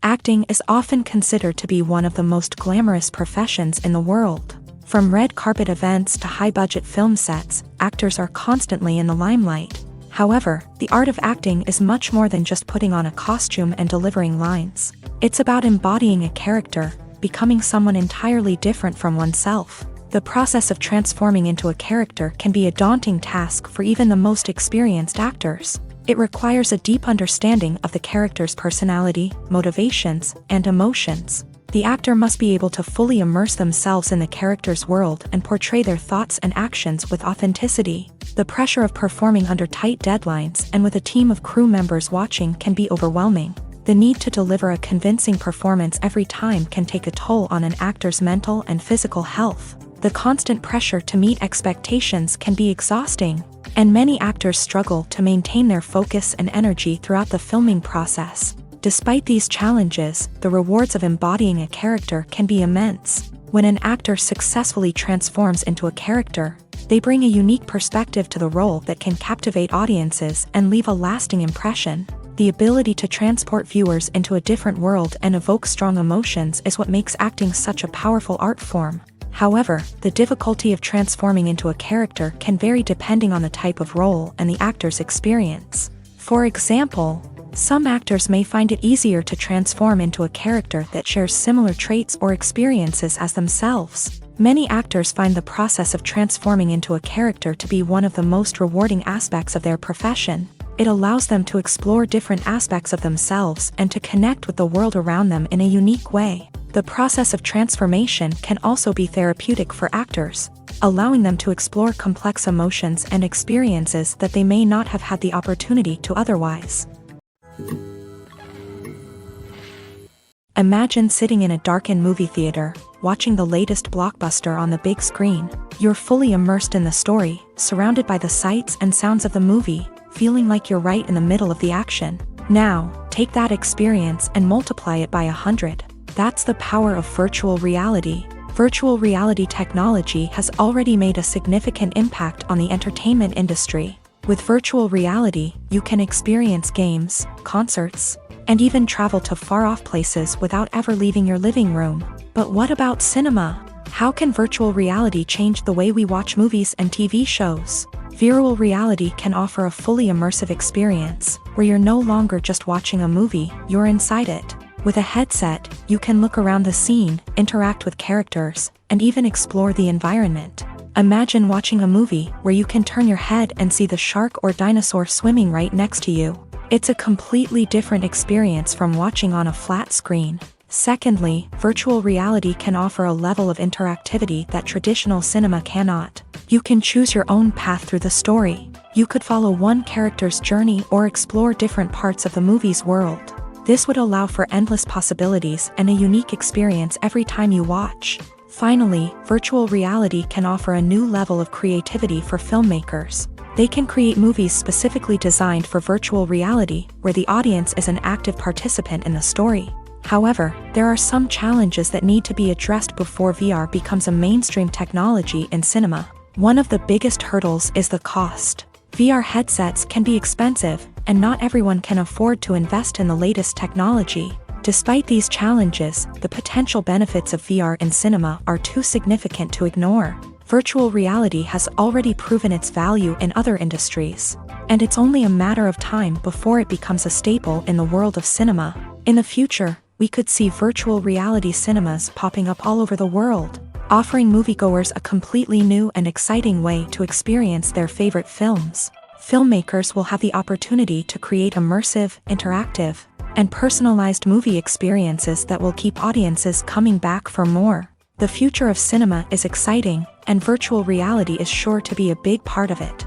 Acting is often considered to be one of the most glamorous professions in the world. From red carpet events to high-budget film sets, actors are constantly in the limelight. However, the art of acting is much more than just putting on a costume and delivering lines. It's about embodying a character, becoming someone entirely different from oneself. The process of transforming into a character can be a daunting task for even the most experienced actors. It requires a deep understanding of the character's personality, motivations, and emotions. The actor must be able to fully immerse themselves in the character's world and portray their thoughts and actions with authenticity. The pressure of performing under tight deadlines and with a team of crew members watching can be overwhelming. The need to deliver a convincing performance every time can take a toll on an actor's mental and physical health. The constant pressure to meet expectations can be exhausting, and many actors struggle to maintain their focus and energy throughout the filming process. Despite these challenges, the rewards of embodying a character can be immense. When an actor successfully transforms into a character, they bring a unique perspective to the role that can captivate audiences and leave a lasting impression. The ability to transport viewers into a different world and evoke strong emotions is what makes acting such a powerful art form. However, the difficulty of transforming into a character can vary depending on the type of role and the actor's experience. For example, some actors may find it easier to transform into a character that shares similar traits or experiences as themselves. Many actors find the process of transforming into a character to be one of the most rewarding aspects of their profession. It allows them to explore different aspects of themselves and to connect with the world around them in a unique way. The process of transformation can also be therapeutic for actors, allowing them to explore complex emotions and experiences that they may not have had the opportunity to otherwise. Imagine sitting in a darkened movie theater, watching the latest blockbuster on the big screen. You're fully immersed in the story, surrounded by the sights and sounds of the movie, feeling like you're right in the middle of the action. Now, take that experience and multiply it by 100. That's the power of virtual reality. Virtual reality technology has already made a significant impact on the entertainment industry. With virtual reality, you can experience games, concerts, and even travel to far-off places without ever leaving your living room. But what about cinema? How can virtual reality change the way we watch movies and TV shows? Virtual reality can offer a fully immersive experience, where you're no longer just watching a movie, you're inside it. With a headset, you can look around the scene, interact with characters, and even explore the environment. Imagine watching a movie where you can turn your head and see the shark or dinosaur swimming right next to you. It's a completely different experience from watching on a flat screen. Secondly, virtual reality can offer a level of interactivity that traditional cinema cannot. You can choose your own path through the story. You could follow one character's journey or explore different parts of the movie's world. This would allow for endless possibilities and a unique experience every time you watch. Finally, virtual reality can offer a new level of creativity for filmmakers. They can create movies specifically designed for virtual reality, where the audience is an active participant in the story. However, there are some challenges that need to be addressed before VR becomes a mainstream technology in cinema. One of the biggest hurdles is the cost. VR headsets can be expensive, and not everyone can afford to invest in the latest technology. Despite these challenges, the potential benefits of VR in cinema are too significant to ignore. Virtual reality has already proven its value in other industries, and it's only a matter of time before it becomes a staple in the world of cinema. In the future, we could see virtual reality cinemas popping up all over the world, offering moviegoers a completely new and exciting way to experience their favorite films. Filmmakers will have the opportunity to create immersive, interactive, and personalized movie experiences that will keep audiences coming back for more. The future of cinema is exciting, and virtual reality is sure to be a big part of it.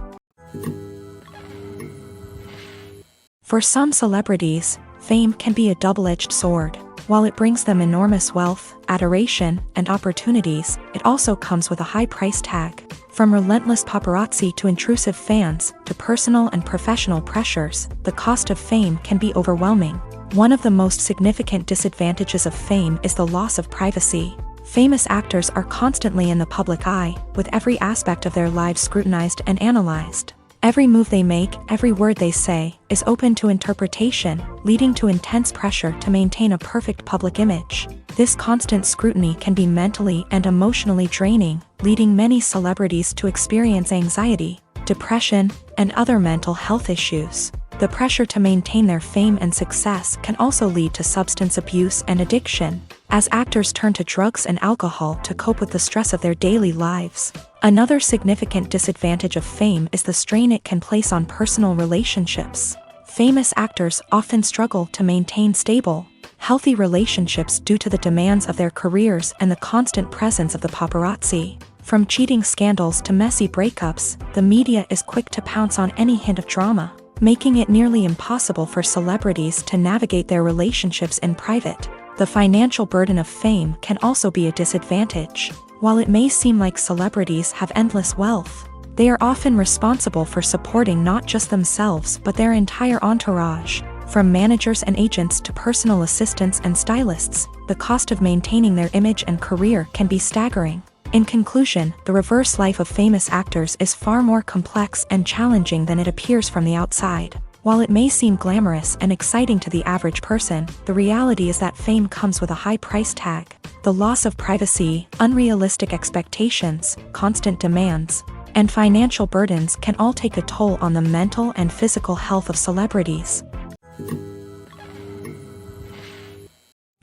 For some celebrities, fame can be a double-edged sword. While it brings them enormous wealth, adoration, and opportunities, it also comes with a high price tag. From relentless paparazzi to intrusive fans, to personal and professional pressures, the cost of fame can be overwhelming. One of the most significant disadvantages of fame is the loss of privacy. Famous actors are constantly in the public eye, with every aspect of their lives scrutinized and analyzed. Every move they make, every word they say, is open to interpretation, leading to intense pressure to maintain a perfect public image. This constant scrutiny can be mentally and emotionally draining, leading many celebrities to experience anxiety, depression, and other mental health issues. The pressure to maintain their fame and success can also lead to substance abuse and addiction, as actors turn to drugs and alcohol to cope with the stress of their daily lives. Another significant disadvantage of fame is the strain it can place on personal relationships. Famous actors often struggle to maintain stable, healthy relationships due to the demands of their careers and the constant presence of the paparazzi. From cheating scandals to messy breakups, the media is quick to pounce on any hint of drama, making it nearly impossible for celebrities to navigate their relationships in private. The financial burden of fame can also be a disadvantage. While it may seem like celebrities have endless wealth, they are often responsible for supporting not just themselves but their entire entourage. From managers and agents to personal assistants and stylists, the cost of maintaining their image and career can be staggering. In conclusion, the reverse life of famous actors is far more complex and challenging than it appears from the outside. While it may seem glamorous and exciting to the average person, the reality is that fame comes with a high price tag. The loss of privacy, unrealistic expectations, constant demands, and financial burdens can all take a toll on the mental and physical health of celebrities.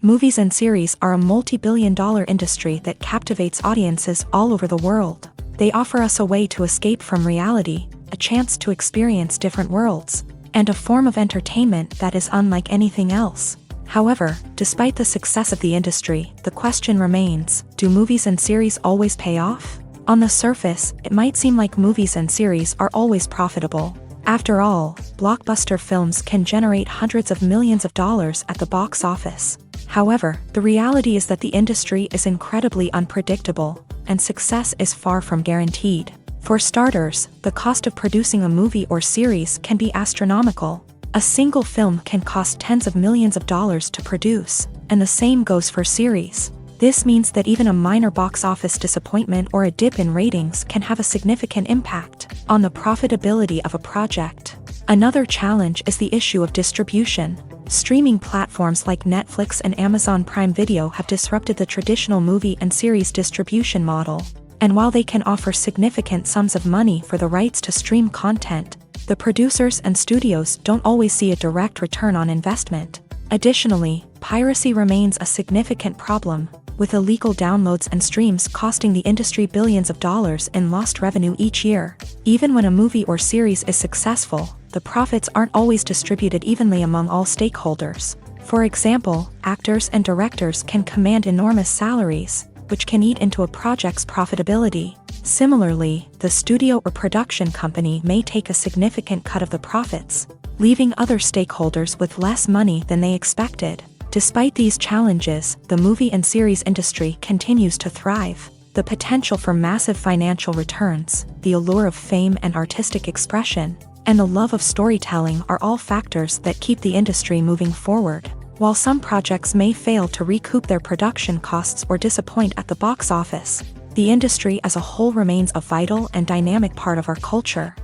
Movies and series are a multi-billion-dollar industry that captivates audiences all over the world. They offer us a way to escape from reality, a chance to experience different worlds, and a form of entertainment that is unlike anything else. However, despite the success of the industry, the question remains, do movies and series always pay off? On the surface, it might seem like movies and series are always profitable. After all, blockbuster films can generate hundreds of millions of dollars at the box office. However, the reality is that the industry is incredibly unpredictable, and success is far from guaranteed. For starters, the cost of producing a movie or series can be astronomical. A single film can cost tens of millions of dollars to produce, and the same goes for series. This means that even a minor box office disappointment or a dip in ratings can have a significant impact on the profitability of a project. Another challenge is the issue of distribution. Streaming platforms like Netflix and Amazon Prime Video have disrupted the traditional movie and series distribution model. And while they can offer significant sums of money for the rights to stream content, the producers and studios don't always see a direct return on investment. Additionally, piracy remains a significant problem, with illegal downloads and streams costing the industry billions of dollars in lost revenue each year. Even when a movie or series is successful, the profits aren't always distributed evenly among all stakeholders. For example, actors and directors can command enormous salaries, which can eat into a project's profitability. Similarly, the studio or production company may take a significant cut of the profits, leaving other stakeholders with less money than they expected. Despite these challenges, the movie and series industry continues to thrive. The potential for massive financial returns, the allure of fame and artistic expression, and the love of storytelling are all factors that keep the industry moving forward. While some projects may fail to recoup their production costs or disappoint at the box office, the industry as a whole remains a vital and dynamic part of our culture.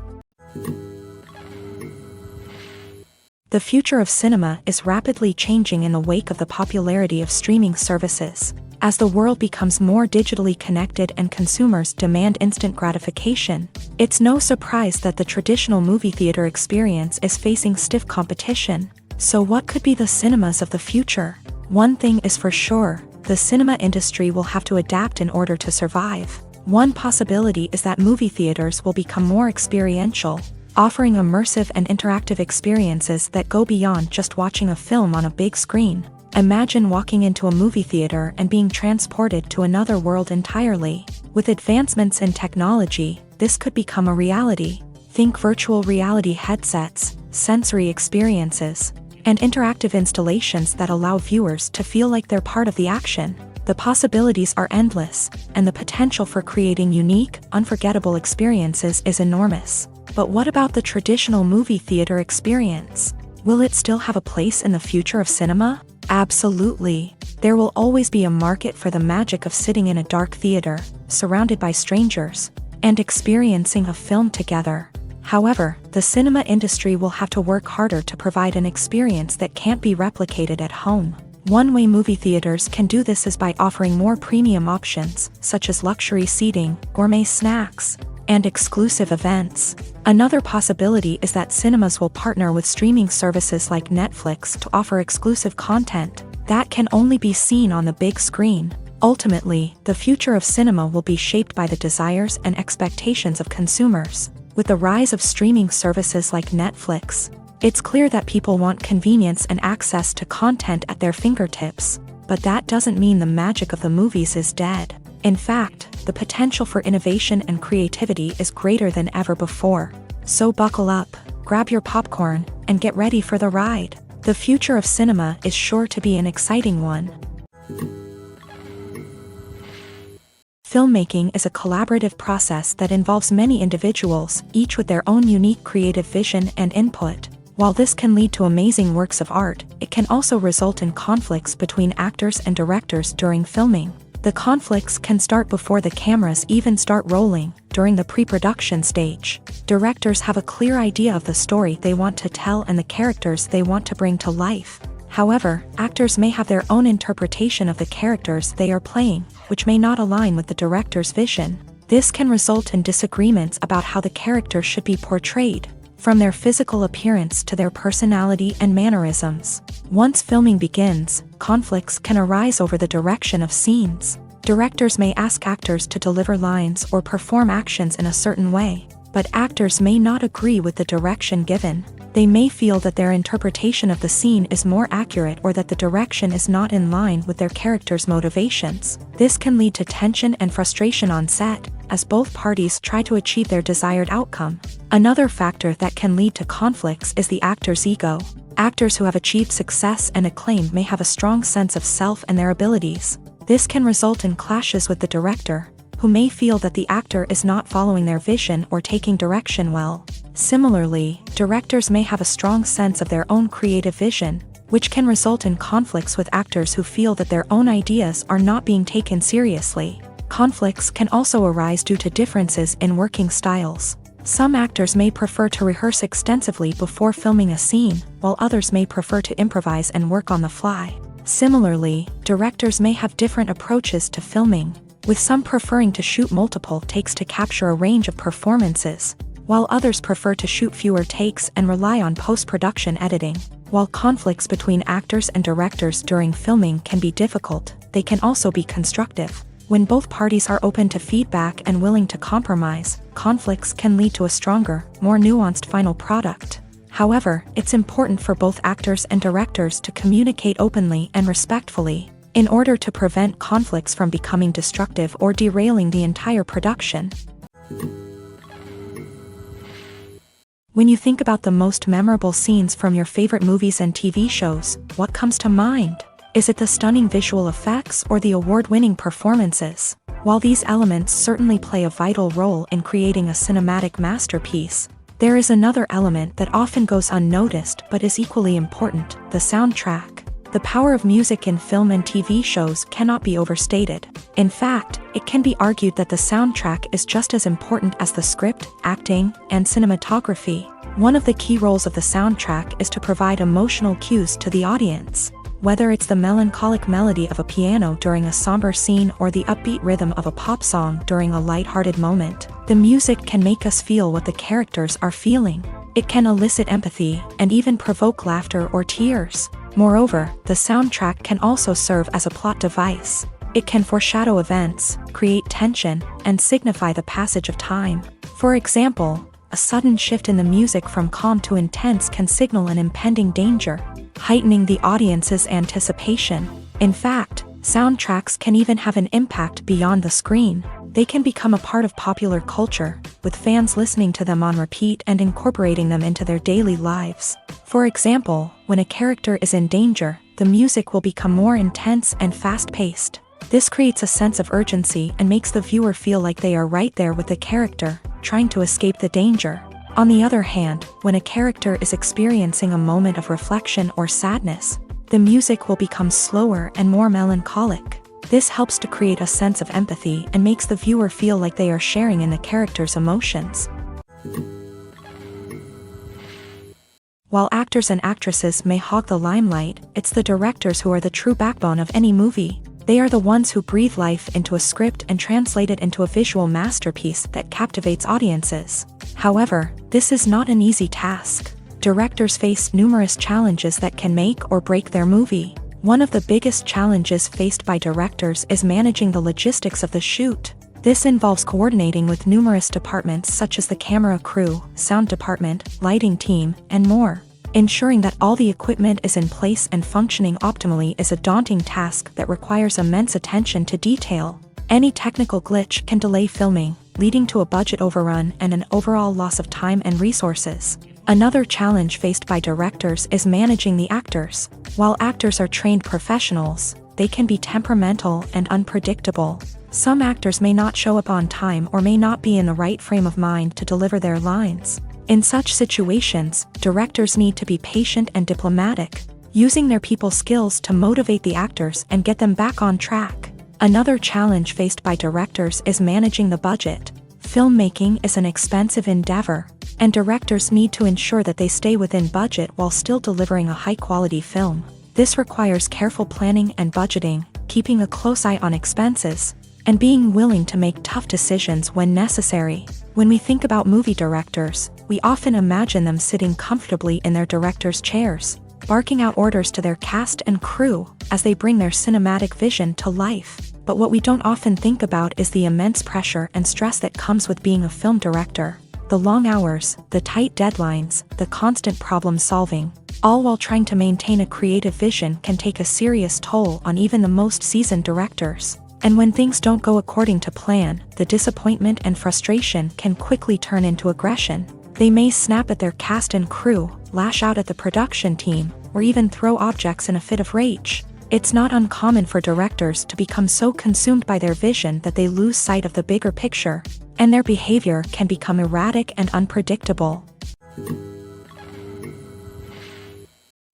The future of cinema is rapidly changing in the wake of the popularity of streaming services. As the world becomes more digitally connected and consumers demand instant gratification, it's no surprise that the traditional movie theater experience is facing stiff competition. So what could be the cinemas of the future? One thing is for sure, the cinema industry will have to adapt in order to survive. One possibility is that movie theaters will become more experiential, offering immersive and interactive experiences that go beyond just watching a film on a big screen. Imagine walking into a movie theater and being transported to another world entirely. With advancements in technology, this could become a reality. Think virtual reality headsets, sensory experiences, and interactive installations that allow viewers to feel like they're part of the action. The possibilities are endless, and the potential for creating unique, unforgettable experiences is enormous. But what about the traditional movie theater experience? Will it still have a place in the future of cinema? Absolutely. There will always be a market for the magic of sitting in a dark theater, surrounded by strangers, and experiencing a film together. However, the cinema industry will have to work harder to provide an experience that can't be replicated at home. One way movie theaters can do this is by offering more premium options, such as luxury seating, gourmet snacks, and exclusive events. Another possibility is that cinemas will partner with streaming services like Netflix to offer exclusive content that can only be seen on the big screen. Ultimately, the future of cinema will be shaped by the desires and expectations of consumers. With the rise of streaming services like Netflix, it's clear that people want convenience and access to content at their fingertips. But that doesn't mean the magic of the movies is dead. In fact, the potential for innovation and creativity is greater than ever before. So buckle up, grab your popcorn, and get ready for the ride. The future of cinema is sure to be an exciting one. Filmmaking is a collaborative process that involves many individuals, each with their own unique creative vision and input. While this can lead to amazing works of art, it can also result in conflicts between actors and directors during filming. The conflicts can start before the cameras even start rolling, during the pre-production stage. Directors have a clear idea of the story they want to tell and the characters they want to bring to life. However, actors may have their own interpretation of the characters they are playing, which may not align with the director's vision. This can result in disagreements about how the character should be portrayed, from their physical appearance to their personality and mannerisms. Once filming begins, conflicts can arise over the direction of scenes. Directors may ask actors to deliver lines or perform actions in a certain way, but actors may not agree with the direction given. They may feel that their interpretation of the scene is more accurate or that the direction is not in line with their character's motivations. This can lead to tension and frustration on set, as both parties try to achieve their desired outcome. Another factor that can lead to conflicts is the actor's ego. Actors who have achieved success and acclaim may have a strong sense of self and their abilities. This can result in clashes with the director, who may feel that the actor is not following their vision or taking direction well. Similarly, directors may have a strong sense of their own creative vision, which can result in conflicts with actors who feel that their own ideas are not being taken seriously. Conflicts can also arise due to differences in working styles. Some actors may prefer to rehearse extensively before filming a scene, while others may prefer to improvise and work on the fly. Similarly, directors may have different approaches to filming, with some preferring to shoot multiple takes to capture a range of performances, while others prefer to shoot fewer takes and rely on post-production editing. While conflicts between actors and directors during filming can be difficult, they can also be constructive. When both parties are open to feedback and willing to compromise, conflicts can lead to a stronger, more nuanced final product. However, it's important for both actors and directors to communicate openly and respectfully, in order to prevent conflicts from becoming destructive or derailing the entire production. When you think about the most memorable scenes from your favorite movies and TV shows, what comes to mind? Is it the stunning visual effects or the award-winning performances? While these elements certainly play a vital role in creating a cinematic masterpiece, there is another element that often goes unnoticed but is equally important: the soundtrack. The power of music in film and TV shows cannot be overstated. In fact, it can be argued that the soundtrack is just as important as the script, acting, and cinematography. One of the key roles of the soundtrack is to provide emotional cues to the audience. Whether it's the melancholic melody of a piano during a somber scene or the upbeat rhythm of a pop song during a light-hearted moment, the music can make us feel what the characters are feeling. It can elicit empathy and even provoke laughter or tears. Moreover, the soundtrack can also serve as a plot device. It can foreshadow events, create tension, and signify the passage of time. For example, a sudden shift in the music from calm to intense can signal an impending danger, heightening the audience's anticipation. In fact, soundtracks can even have an impact beyond the screen. They can become a part of popular culture, with fans listening to them on repeat and incorporating them into their daily lives. For example, when a character is in danger, the music will become more intense and fast-paced. This creates a sense of urgency and makes the viewer feel like they are right there with the character, trying to escape the danger. On the other hand, when a character is experiencing a moment of reflection or sadness, the music will become slower and more melancholic. This helps to create a sense of empathy and makes the viewer feel like they are sharing in the character's emotions. While actors and actresses may hog the limelight, it's the directors who are the true backbone of any movie. They are the ones who breathe life into a script and translate it into a visual masterpiece that captivates audiences. However, this is not an easy task. Directors face numerous challenges that can make or break their movie. One of the biggest challenges faced by directors is managing the logistics of the shoot. This involves coordinating with numerous departments such as the camera crew, sound department, lighting team, and more. Ensuring that all the equipment is in place and functioning optimally is a daunting task that requires immense attention to detail. Any technical glitch can delay filming, leading to a budget overrun and an overall loss of time and resources. Another challenge faced by directors is managing the actors. While actors are trained professionals, they can be temperamental and unpredictable. Some actors may not show up on time or may not be in the right frame of mind to deliver their lines. In such situations, directors need to be patient and diplomatic, using their people skills to motivate the actors and get them back on track. Another challenge faced by directors is managing the budget. Filmmaking is an expensive endeavor, and directors need to ensure that they stay within budget while still delivering a high-quality film. This requires careful planning and budgeting, keeping a close eye on expenses, and being willing to make tough decisions when necessary. When we think about movie directors, we often imagine them sitting comfortably in their director's chairs, barking out orders to their cast and crew as they bring their cinematic vision to life. But what we don't often think about is the immense pressure and stress that comes with being a film director. The long hours, the tight deadlines, the constant problem-solving, all while trying to maintain a creative vision can take a serious toll on even the most seasoned directors. And when things don't go according to plan, the disappointment and frustration can quickly turn into aggression. They may snap at their cast and crew, lash out at the production team, or even throw objects in a fit of rage. It's not uncommon for directors to become so consumed by their vision that they lose sight of the bigger picture, and their behavior can become erratic and unpredictable.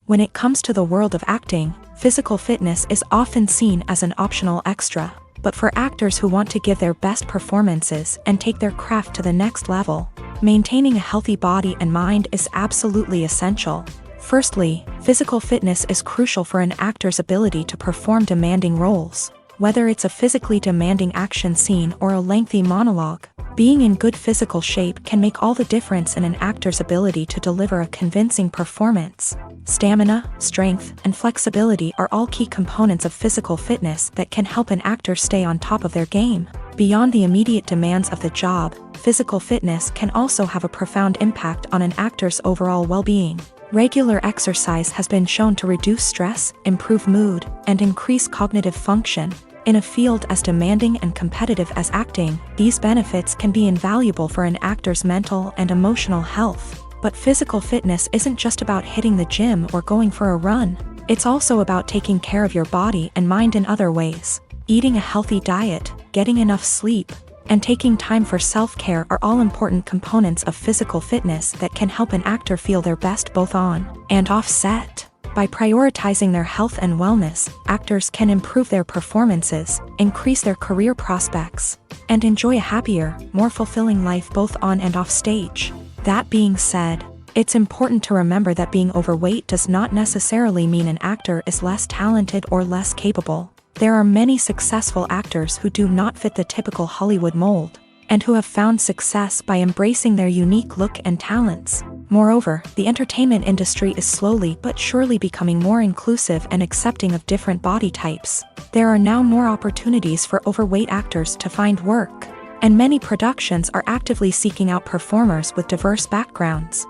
When it comes to the world of acting, physical fitness is often seen as an optional extra, but for actors who want to give their best performances and take their craft to the next level, maintaining a healthy body and mind is absolutely essential. Firstly, physical fitness is crucial for an actor's ability to perform demanding roles. Whether it's a physically demanding action scene or a lengthy monologue, being in good physical shape can make all the difference in an actor's ability to deliver a convincing performance. Stamina, strength, and flexibility are all key components of physical fitness that can help an actor stay on top of their game. Beyond the immediate demands of the job, physical fitness can also have a profound impact on an actor's overall well-being. Regular exercise has been shown to reduce stress, improve mood, and increase cognitive function. In a field as demanding and competitive as acting, these benefits can be invaluable for an actor's mental and emotional health. But physical fitness isn't just about hitting the gym or going for a run. It's also about taking care of your body and mind in other ways. Eating a healthy diet, getting enough sleep, and taking time for self-care are all important components of physical fitness that can help an actor feel their best both on and off set. By prioritizing their health and wellness, actors can improve their performances, increase their career prospects, and enjoy a happier, more fulfilling life both on and off stage. That being said, it's important to remember that being overweight does not necessarily mean an actor is less talented or less capable. There are many successful actors who do not fit the typical Hollywood mold, and who have found success by embracing their unique look and talents. Moreover, the entertainment industry is slowly but surely becoming more inclusive and accepting of different body types. There are now more opportunities for overweight actors to find work, and many productions are actively seeking out performers with diverse backgrounds.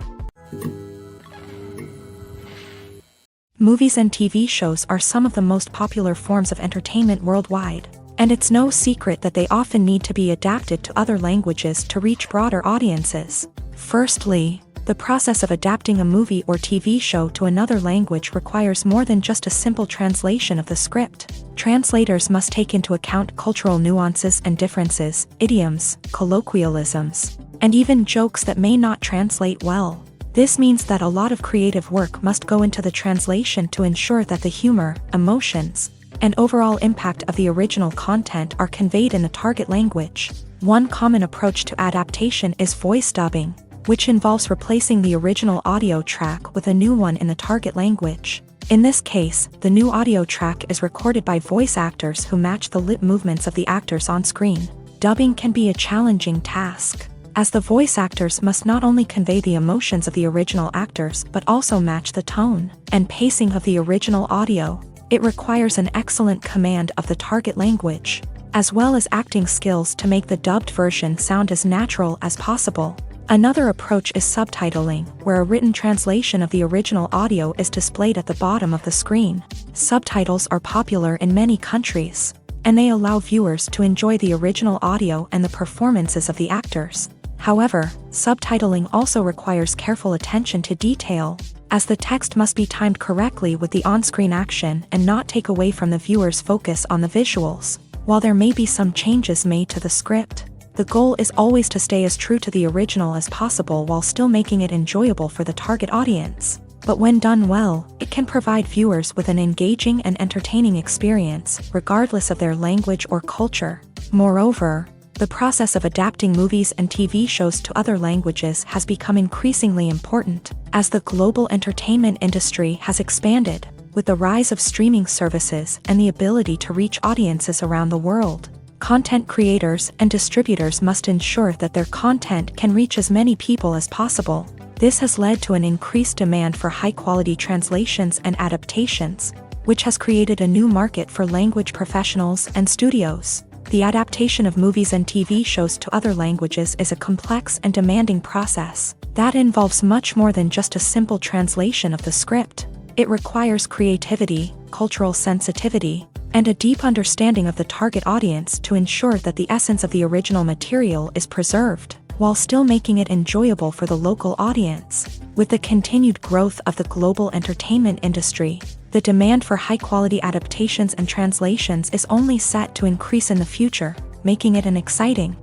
Movies and TV shows are some of the most popular forms of entertainment worldwide, and it's no secret that they often need to be adapted to other languages to reach broader audiences. Firstly, the process of adapting a movie or TV show to another language requires more than just a simple translation of the script. Translators must take into account cultural nuances and differences, idioms, colloquialisms, and even jokes that may not translate well. This means that a lot of creative work must go into the translation to ensure that the humor, emotions, and overall impact of the original content are conveyed in the target language. One common approach to adaptation is voice dubbing, which involves replacing the original audio track with a new one in the target language. In this case, the new audio track is recorded by voice actors who match the lip movements of the actors on screen. Dubbing can be a challenging task, as the voice actors must not only convey the emotions of the original actors but also match the tone and pacing of the original audio. It requires an excellent command of the target language, as well as acting skills to make the dubbed version sound as natural as possible. Another approach is subtitling, where a written translation of the original audio is displayed at the bottom of the screen. Subtitles are popular in many countries, and they allow viewers to enjoy the original audio and the performances of the actors. However, subtitling also requires careful attention to detail, as the text must be timed correctly with the on-screen action and not take away from the viewer's focus on the visuals. While there may be some changes made to the script, the goal is always to stay as true to the original as possible while still making it enjoyable for the target audience. But when done well, it can provide viewers with an engaging and entertaining experience, regardless of their language or culture. Moreover, the process of adapting movies and TV shows to other languages has become increasingly important, as the global entertainment industry has expanded, with the rise of streaming services and the ability to reach audiences around the world. Content creators and distributors must ensure that their content can reach as many people as possible. This has led to an increased demand for high-quality translations and adaptations, which has created a new market for language professionals and studios. The adaptation of movies and TV shows to other languages is a complex and demanding process that involves much more than just a simple translation of the script. It requires creativity, cultural sensitivity, and a deep understanding of the target audience to ensure that the essence of the original material is preserved, while still making it enjoyable for the local audience. With the continued growth of the global entertainment industry, the demand for high-quality adaptations and translations is only set to increase in the future, making it an exciting.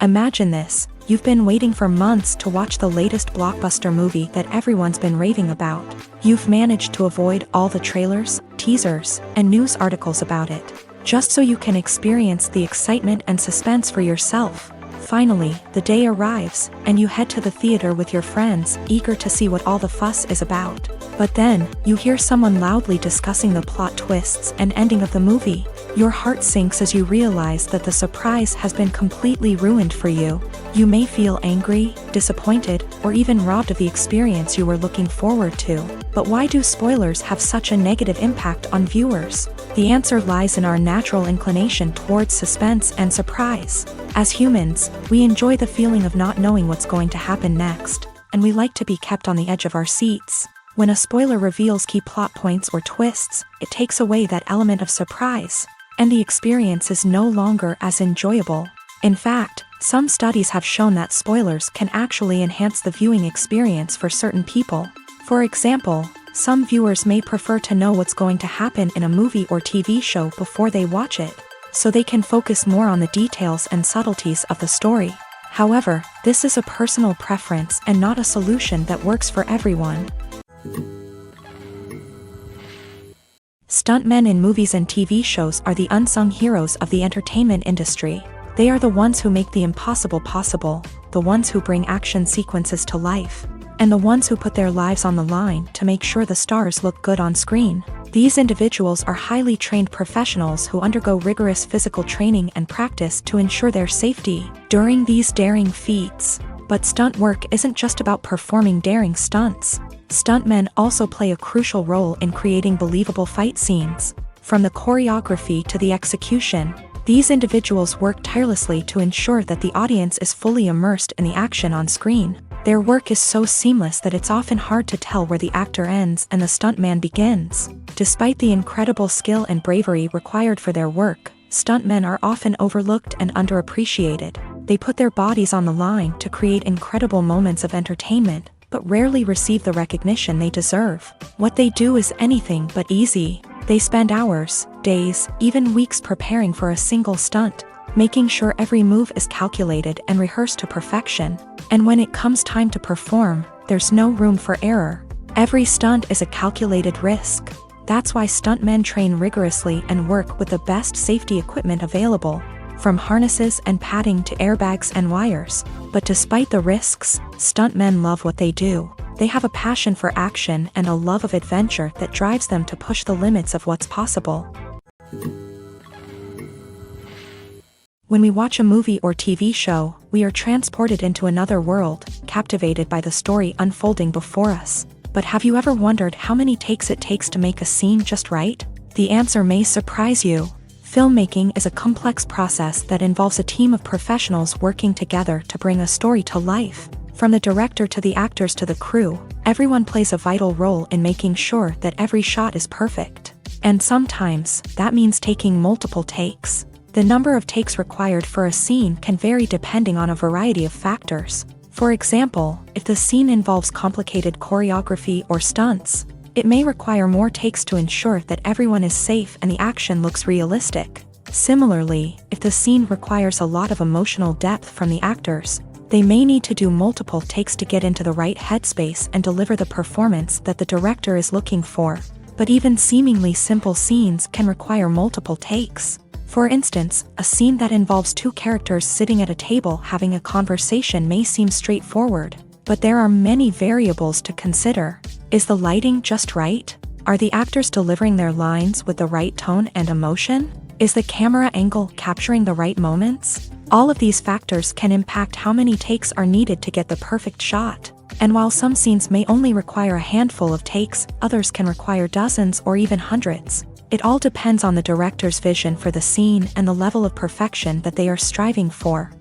Imagine this: you've been waiting for months to watch the latest blockbuster movie that everyone's been raving about. You've managed to avoid all the trailers, teasers, and news articles about it, just so you can experience the excitement and suspense for yourself. Finally, the day arrives, and you head to the theater with your friends, eager to see what all the fuss is about. But then, you hear someone loudly discussing the plot twists and ending of the movie. Your heart sinks as you realize that the surprise has been completely ruined for you. You may feel angry, disappointed, or even robbed of the experience you were looking forward to. But why do spoilers have such a negative impact on viewers? The answer lies in our natural inclination towards suspense and surprise. As humans, we enjoy the feeling of not knowing what's going to happen next, and we like to be kept on the edge of our seats. When a spoiler reveals key plot points or twists, it takes away that element of surprise, and the experience is no longer as enjoyable. In fact, some studies have shown that spoilers can actually enhance the viewing experience for certain people. For example, some viewers may prefer to know what's going to happen in a movie or TV show before they watch it, so they can focus more on the details and subtleties of the story. However, this is a personal preference and not a solution that works for everyone. Stuntmen in movies and TV shows are the unsung heroes of the entertainment industry. They are the ones who make the impossible possible, the ones who bring action sequences to life, and the ones who put their lives on the line to make sure the stars look good on screen. These individuals are highly trained professionals who undergo rigorous physical training and practice to ensure their safety during these daring feats. But stunt work isn't just about performing daring stunts. Stuntmen also play a crucial role in creating believable fight scenes. From the choreography to the execution, these individuals work tirelessly to ensure that the audience is fully immersed in the action on screen. Their work is so seamless that it's often hard to tell where the actor ends and the stuntman begins. Despite the incredible skill and bravery required for their work, stuntmen are often overlooked and underappreciated. They put their bodies on the line to create incredible moments of entertainment, but rarely receive the recognition they deserve. What they do is anything but easy. They spend hours, days, even weeks preparing for a single stunt, making sure every move is calculated and rehearsed to perfection. And when it comes time to perform, there's no room for error. Every stunt is a calculated risk. That's why stuntmen train rigorously and work with the best safety equipment available, from harnesses and padding to airbags and wires. But despite the risks, stuntmen love what they do. They have a passion for action and a love of adventure that drives them to push the limits of what's possible. When we watch a movie or TV show, we are transported into another world, captivated by the story unfolding before us. But have you ever wondered how many takes it takes to make a scene just right? The answer may surprise you. Filmmaking is a complex process that involves a team of professionals working together to bring a story to life. From the director to the actors to the crew, everyone plays a vital role in making sure that every shot is perfect. And sometimes, that means taking multiple takes. The number of takes required for a scene can vary depending on a variety of factors. For example, if the scene involves complicated choreography or stunts, it may require more takes to ensure that everyone is safe and the action looks realistic. Similarly, if the scene requires a lot of emotional depth from the actors, they may need to do multiple takes to get into the right headspace and deliver the performance that the director is looking for. But even seemingly simple scenes can require multiple takes. For instance, a scene that involves two characters sitting at a table having a conversation may seem straightforward, but there are many variables to consider. Is the lighting just right? Are the actors delivering their lines with the right tone and emotion? Is the camera angle capturing the right moments? All of these factors can impact how many takes are needed to get the perfect shot. And while some scenes may only require a handful of takes, others can require dozens or even hundreds. It all depends on the director's vision for the scene and the level of perfection that they are striving for.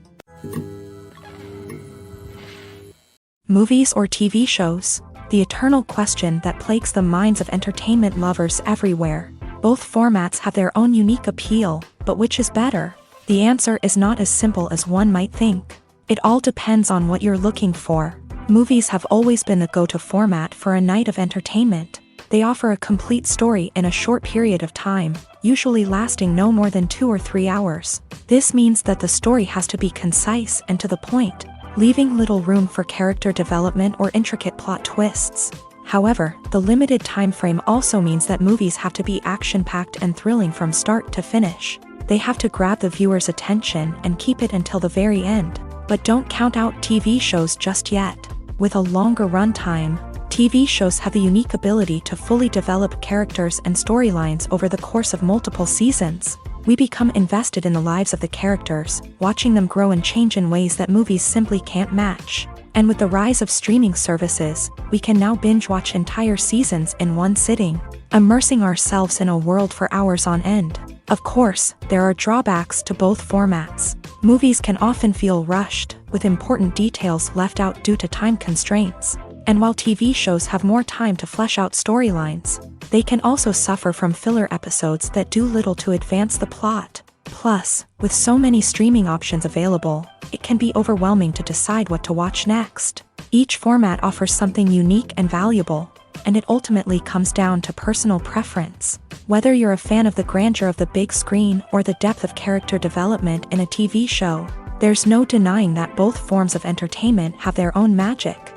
Movies or TV shows? The eternal question that plagues the minds of entertainment lovers everywhere. Both formats have their own unique appeal, but which is better? The answer is not as simple as one might think. It all depends on what you're looking for. Movies have always been the go-to format for a night of entertainment. They offer a complete story in a short period of time, usually lasting no more than 2 or 3 hours. This means that the story has to be concise and to the point, leaving little room for character development or intricate plot twists. However, the limited time frame also means that movies have to be action-packed and thrilling from start to finish. They have to grab the viewer's attention and keep it until the very end. But don't count out TV shows just yet. With a longer runtime, TV shows have the unique ability to fully develop characters and storylines over the course of multiple seasons. We become invested in the lives of the characters, watching them grow and change in ways that movies simply can't match. And with the rise of streaming services, we can now binge-watch entire seasons in one sitting, immersing ourselves in a world for hours on end. Of course, there are drawbacks to both formats. Movies can often feel rushed, with important details left out due to time constraints. And while TV shows have more time to flesh out storylines, they can also suffer from filler episodes that do little to advance the plot. Plus, with so many streaming options available, it can be overwhelming to decide what to watch next. Each format offers something unique and valuable, and it ultimately comes down to personal preference. Whether you're a fan of the grandeur of the big screen or the depth of character development in a TV show, there's no denying that both forms of entertainment have their own magic.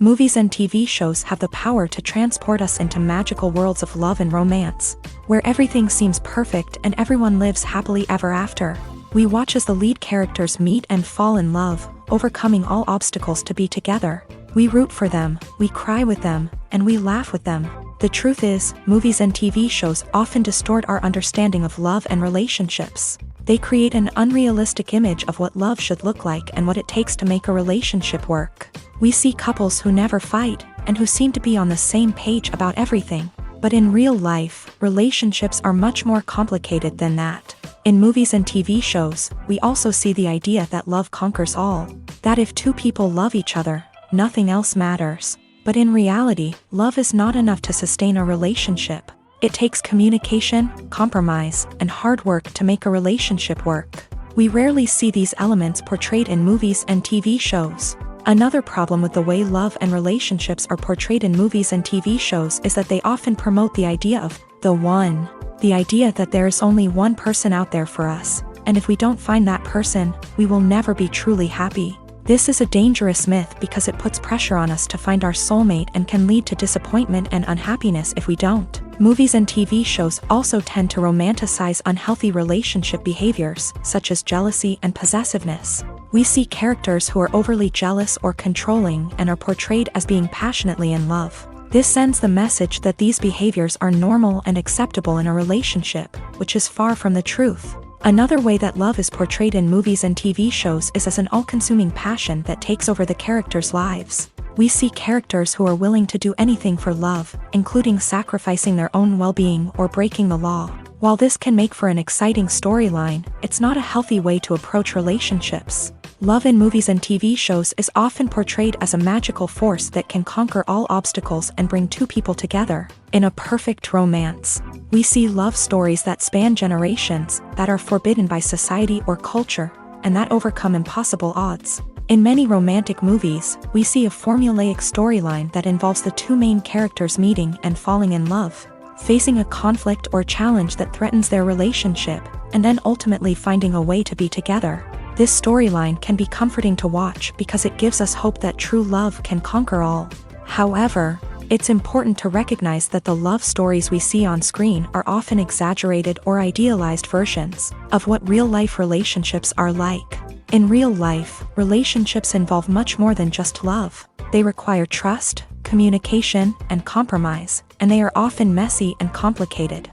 Movies and TV shows have the power to transport us into magical worlds of love and romance, where everything seems perfect and everyone lives happily ever after. We watch as the lead characters meet and fall in love, overcoming all obstacles to be together. We root for them, we cry with them, and we laugh with them. The truth is, movies and TV shows often distort our understanding of love and relationships. They create an unrealistic image of what love should look like and what it takes to make a relationship work. We see couples who never fight, and who seem to be on the same page about everything. But in real life, relationships are much more complicated than that. In movies and TV shows, we also see the idea that love conquers all. That if two people love each other, nothing else matters. But in reality, love is not enough to sustain a relationship. It takes communication, compromise, and hard work to make a relationship work. We rarely see these elements portrayed in movies and TV shows. Another problem with the way love and relationships are portrayed in movies and TV shows is that they often promote the idea of the one. The idea that there is only one person out there for us, and if we don't find that person, we will never be truly happy. This is a dangerous myth because it puts pressure on us to find our soulmate and can lead to disappointment and unhappiness if we don't. Movies and TV shows also tend to romanticize unhealthy relationship behaviors, such as jealousy and possessiveness. We see characters who are overly jealous or controlling and are portrayed as being passionately in love. This sends the message that these behaviors are normal and acceptable in a relationship, which is far from the truth. Another way that love is portrayed in movies and TV shows is as an all-consuming passion that takes over the characters' lives. We see characters who are willing to do anything for love, including sacrificing their own well-being or breaking the law. While this can make for an exciting storyline, it's not a healthy way to approach relationships. Love in movies and TV shows is often portrayed as a magical force that can conquer all obstacles and bring two people together. In a perfect romance, we see love stories that span generations, that are forbidden by society or culture, and that overcome impossible odds. In many romantic movies, we see a formulaic storyline that involves the two main characters meeting and falling in love, facing a conflict or challenge that threatens their relationship, and then ultimately finding a way to be together. This storyline can be comforting to watch because it gives us hope that true love can conquer all. However, it's important to recognize that the love stories we see on screen are often exaggerated or idealized versions of what real-life relationships are like. In real life, relationships involve much more than just love. They require trust, communication, and compromise, and they are often messy and complicated.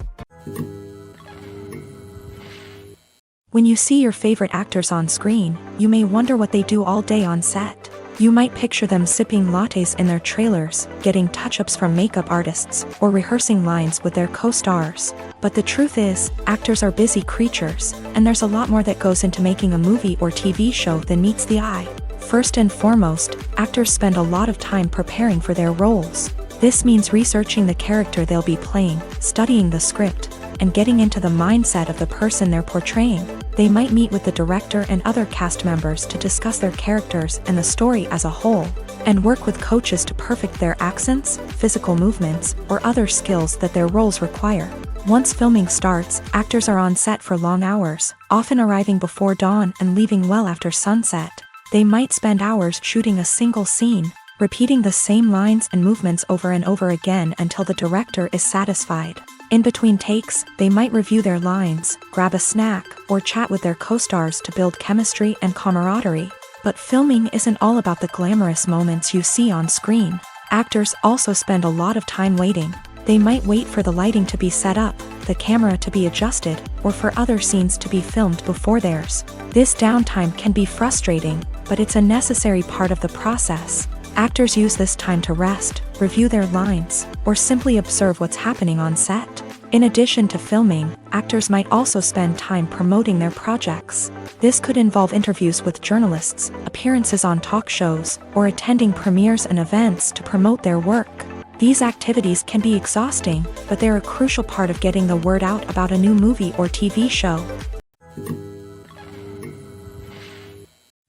When you see your favorite actors on screen, you may wonder what they do all day on set. You might picture them sipping lattes in their trailers, getting touch-ups from makeup artists, or rehearsing lines with their co-stars. But the truth is, actors are busy creatures, and there's a lot more that goes into making a movie or TV show than meets the eye. First and foremost, actors spend a lot of time preparing for their roles. This means researching the character they'll be playing, studying the script, and getting into the mindset of the person they're portraying. They might meet with the director and other cast members to discuss their characters and the story as a whole, and work with coaches to perfect their accents, physical movements, or other skills that their roles require. Once filming starts, actors are on set for long hours, often arriving before dawn and leaving well after sunset. They might spend hours shooting a single scene, repeating the same lines and movements over and over again until the director is satisfied. In between takes, they might review their lines, grab a snack, or chat with their co-stars to build chemistry and camaraderie. But filming isn't all about the glamorous moments you see on screen. Actors also spend a lot of time waiting. They might wait for the lighting to be set up, the camera to be adjusted, or for other scenes to be filmed before theirs. This downtime can be frustrating, but it's a necessary part of the process. Actors use this time to rest, review their lines, or simply observe what's happening on set. In addition to filming, actors might also spend time promoting their projects. This could involve interviews with journalists, appearances on talk shows, or attending premieres and events to promote their work. These activities can be exhausting, but they're a crucial part of getting the word out about a new movie or TV show.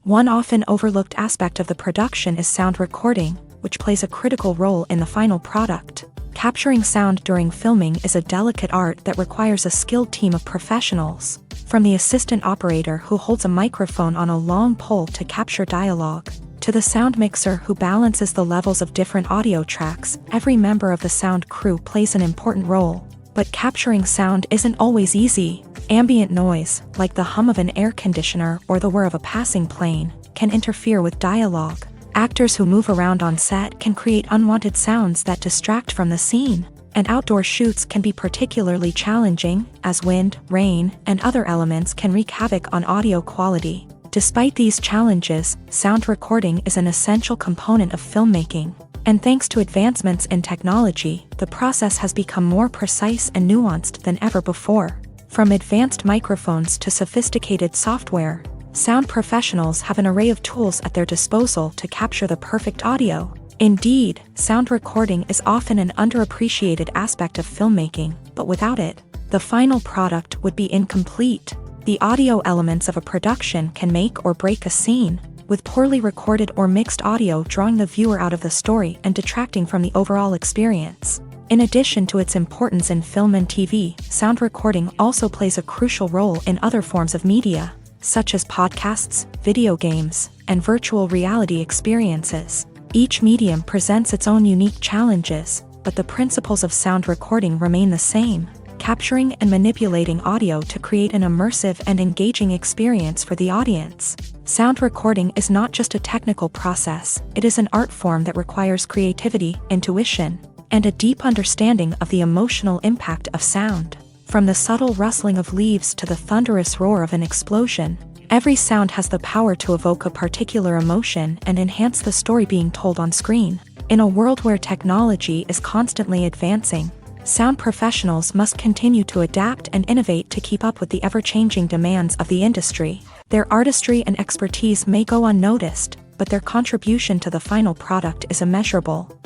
One often overlooked aspect of the production is sound recording, which plays a critical role in the final product. Capturing sound during filming is a delicate art that requires a skilled team of professionals. From the assistant operator who holds a microphone on a long pole to capture dialogue, to the sound mixer who balances the levels of different audio tracks, every member of the sound crew plays an important role. But capturing sound isn't always easy. Ambient noise, like the hum of an air conditioner or the whir of a passing plane, can interfere with dialogue. Actors who move around on set can create unwanted sounds that distract from the scene. And outdoor shoots can be particularly challenging, as wind, rain, and other elements can wreak havoc on audio quality. Despite these challenges, sound recording is an essential component of filmmaking. And thanks to advancements in technology, the process has become more precise and nuanced than ever before. From advanced microphones to sophisticated software, sound professionals have an array of tools at their disposal to capture the perfect audio. Indeed, sound recording is often an underappreciated aspect of filmmaking, but without it, the final product would be incomplete. The audio elements of a production can make or break a scene, with poorly recorded or mixed audio drawing the viewer out of the story and detracting from the overall experience. In addition to its importance in film and TV, sound recording also plays a crucial role in other forms of media, such as podcasts, video games, and virtual reality experiences. Each medium presents its own unique challenges, but the principles of sound recording remain the same, capturing and manipulating audio to create an immersive and engaging experience for the audience. Sound recording is not just a technical process, it is an art form that requires creativity, intuition, and a deep understanding of the emotional impact of sound. From the subtle rustling of leaves to the thunderous roar of an explosion, every sound has the power to evoke a particular emotion and enhance the story being told on screen. In a world where technology is constantly advancing, sound professionals must continue to adapt and innovate to keep up with the ever-changing demands of the industry. Their artistry and expertise may go unnoticed, but their contribution to the final product is immeasurable.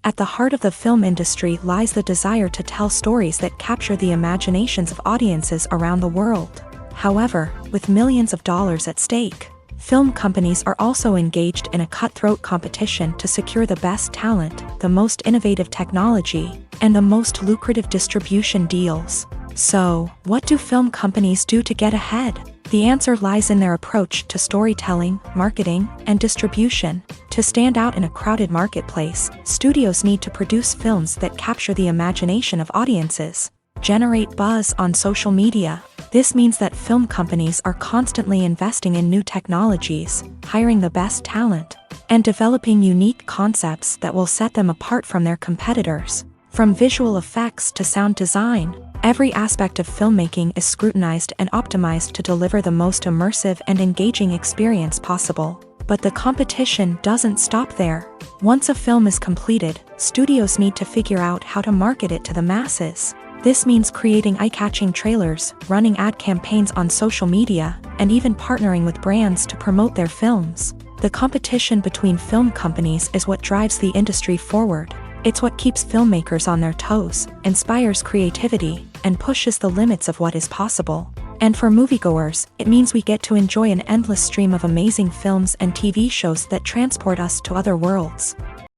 At the heart of the film industry lies the desire to tell stories that capture the imaginations of audiences around the world. However, with millions of dollars at stake, film companies are also engaged in a cutthroat competition to secure the best talent, the most innovative technology, and the most lucrative distribution deals. So, what do film companies do to get ahead? The answer lies in their approach to storytelling, marketing, and distribution. To stand out in a crowded marketplace, studios need to produce films that capture the imagination of audiences, generate buzz on social media. This means that film companies are constantly investing in new technologies, hiring the best talent, and developing unique concepts that will set them apart from their competitors. From visual effects to sound design, every aspect of filmmaking is scrutinized and optimized to deliver the most immersive and engaging experience possible. But the competition doesn't stop there. Once a film is completed, studios need to figure out how to market it to the masses. This means creating eye-catching trailers, running ad campaigns on social media, and even partnering with brands to promote their films. The competition between film companies is what drives the industry forward. It's what keeps filmmakers on their toes, inspires creativity, and pushes the limits of what is possible. And for moviegoers, it means we get to enjoy an endless stream of amazing films and TV shows that transport us to other worlds.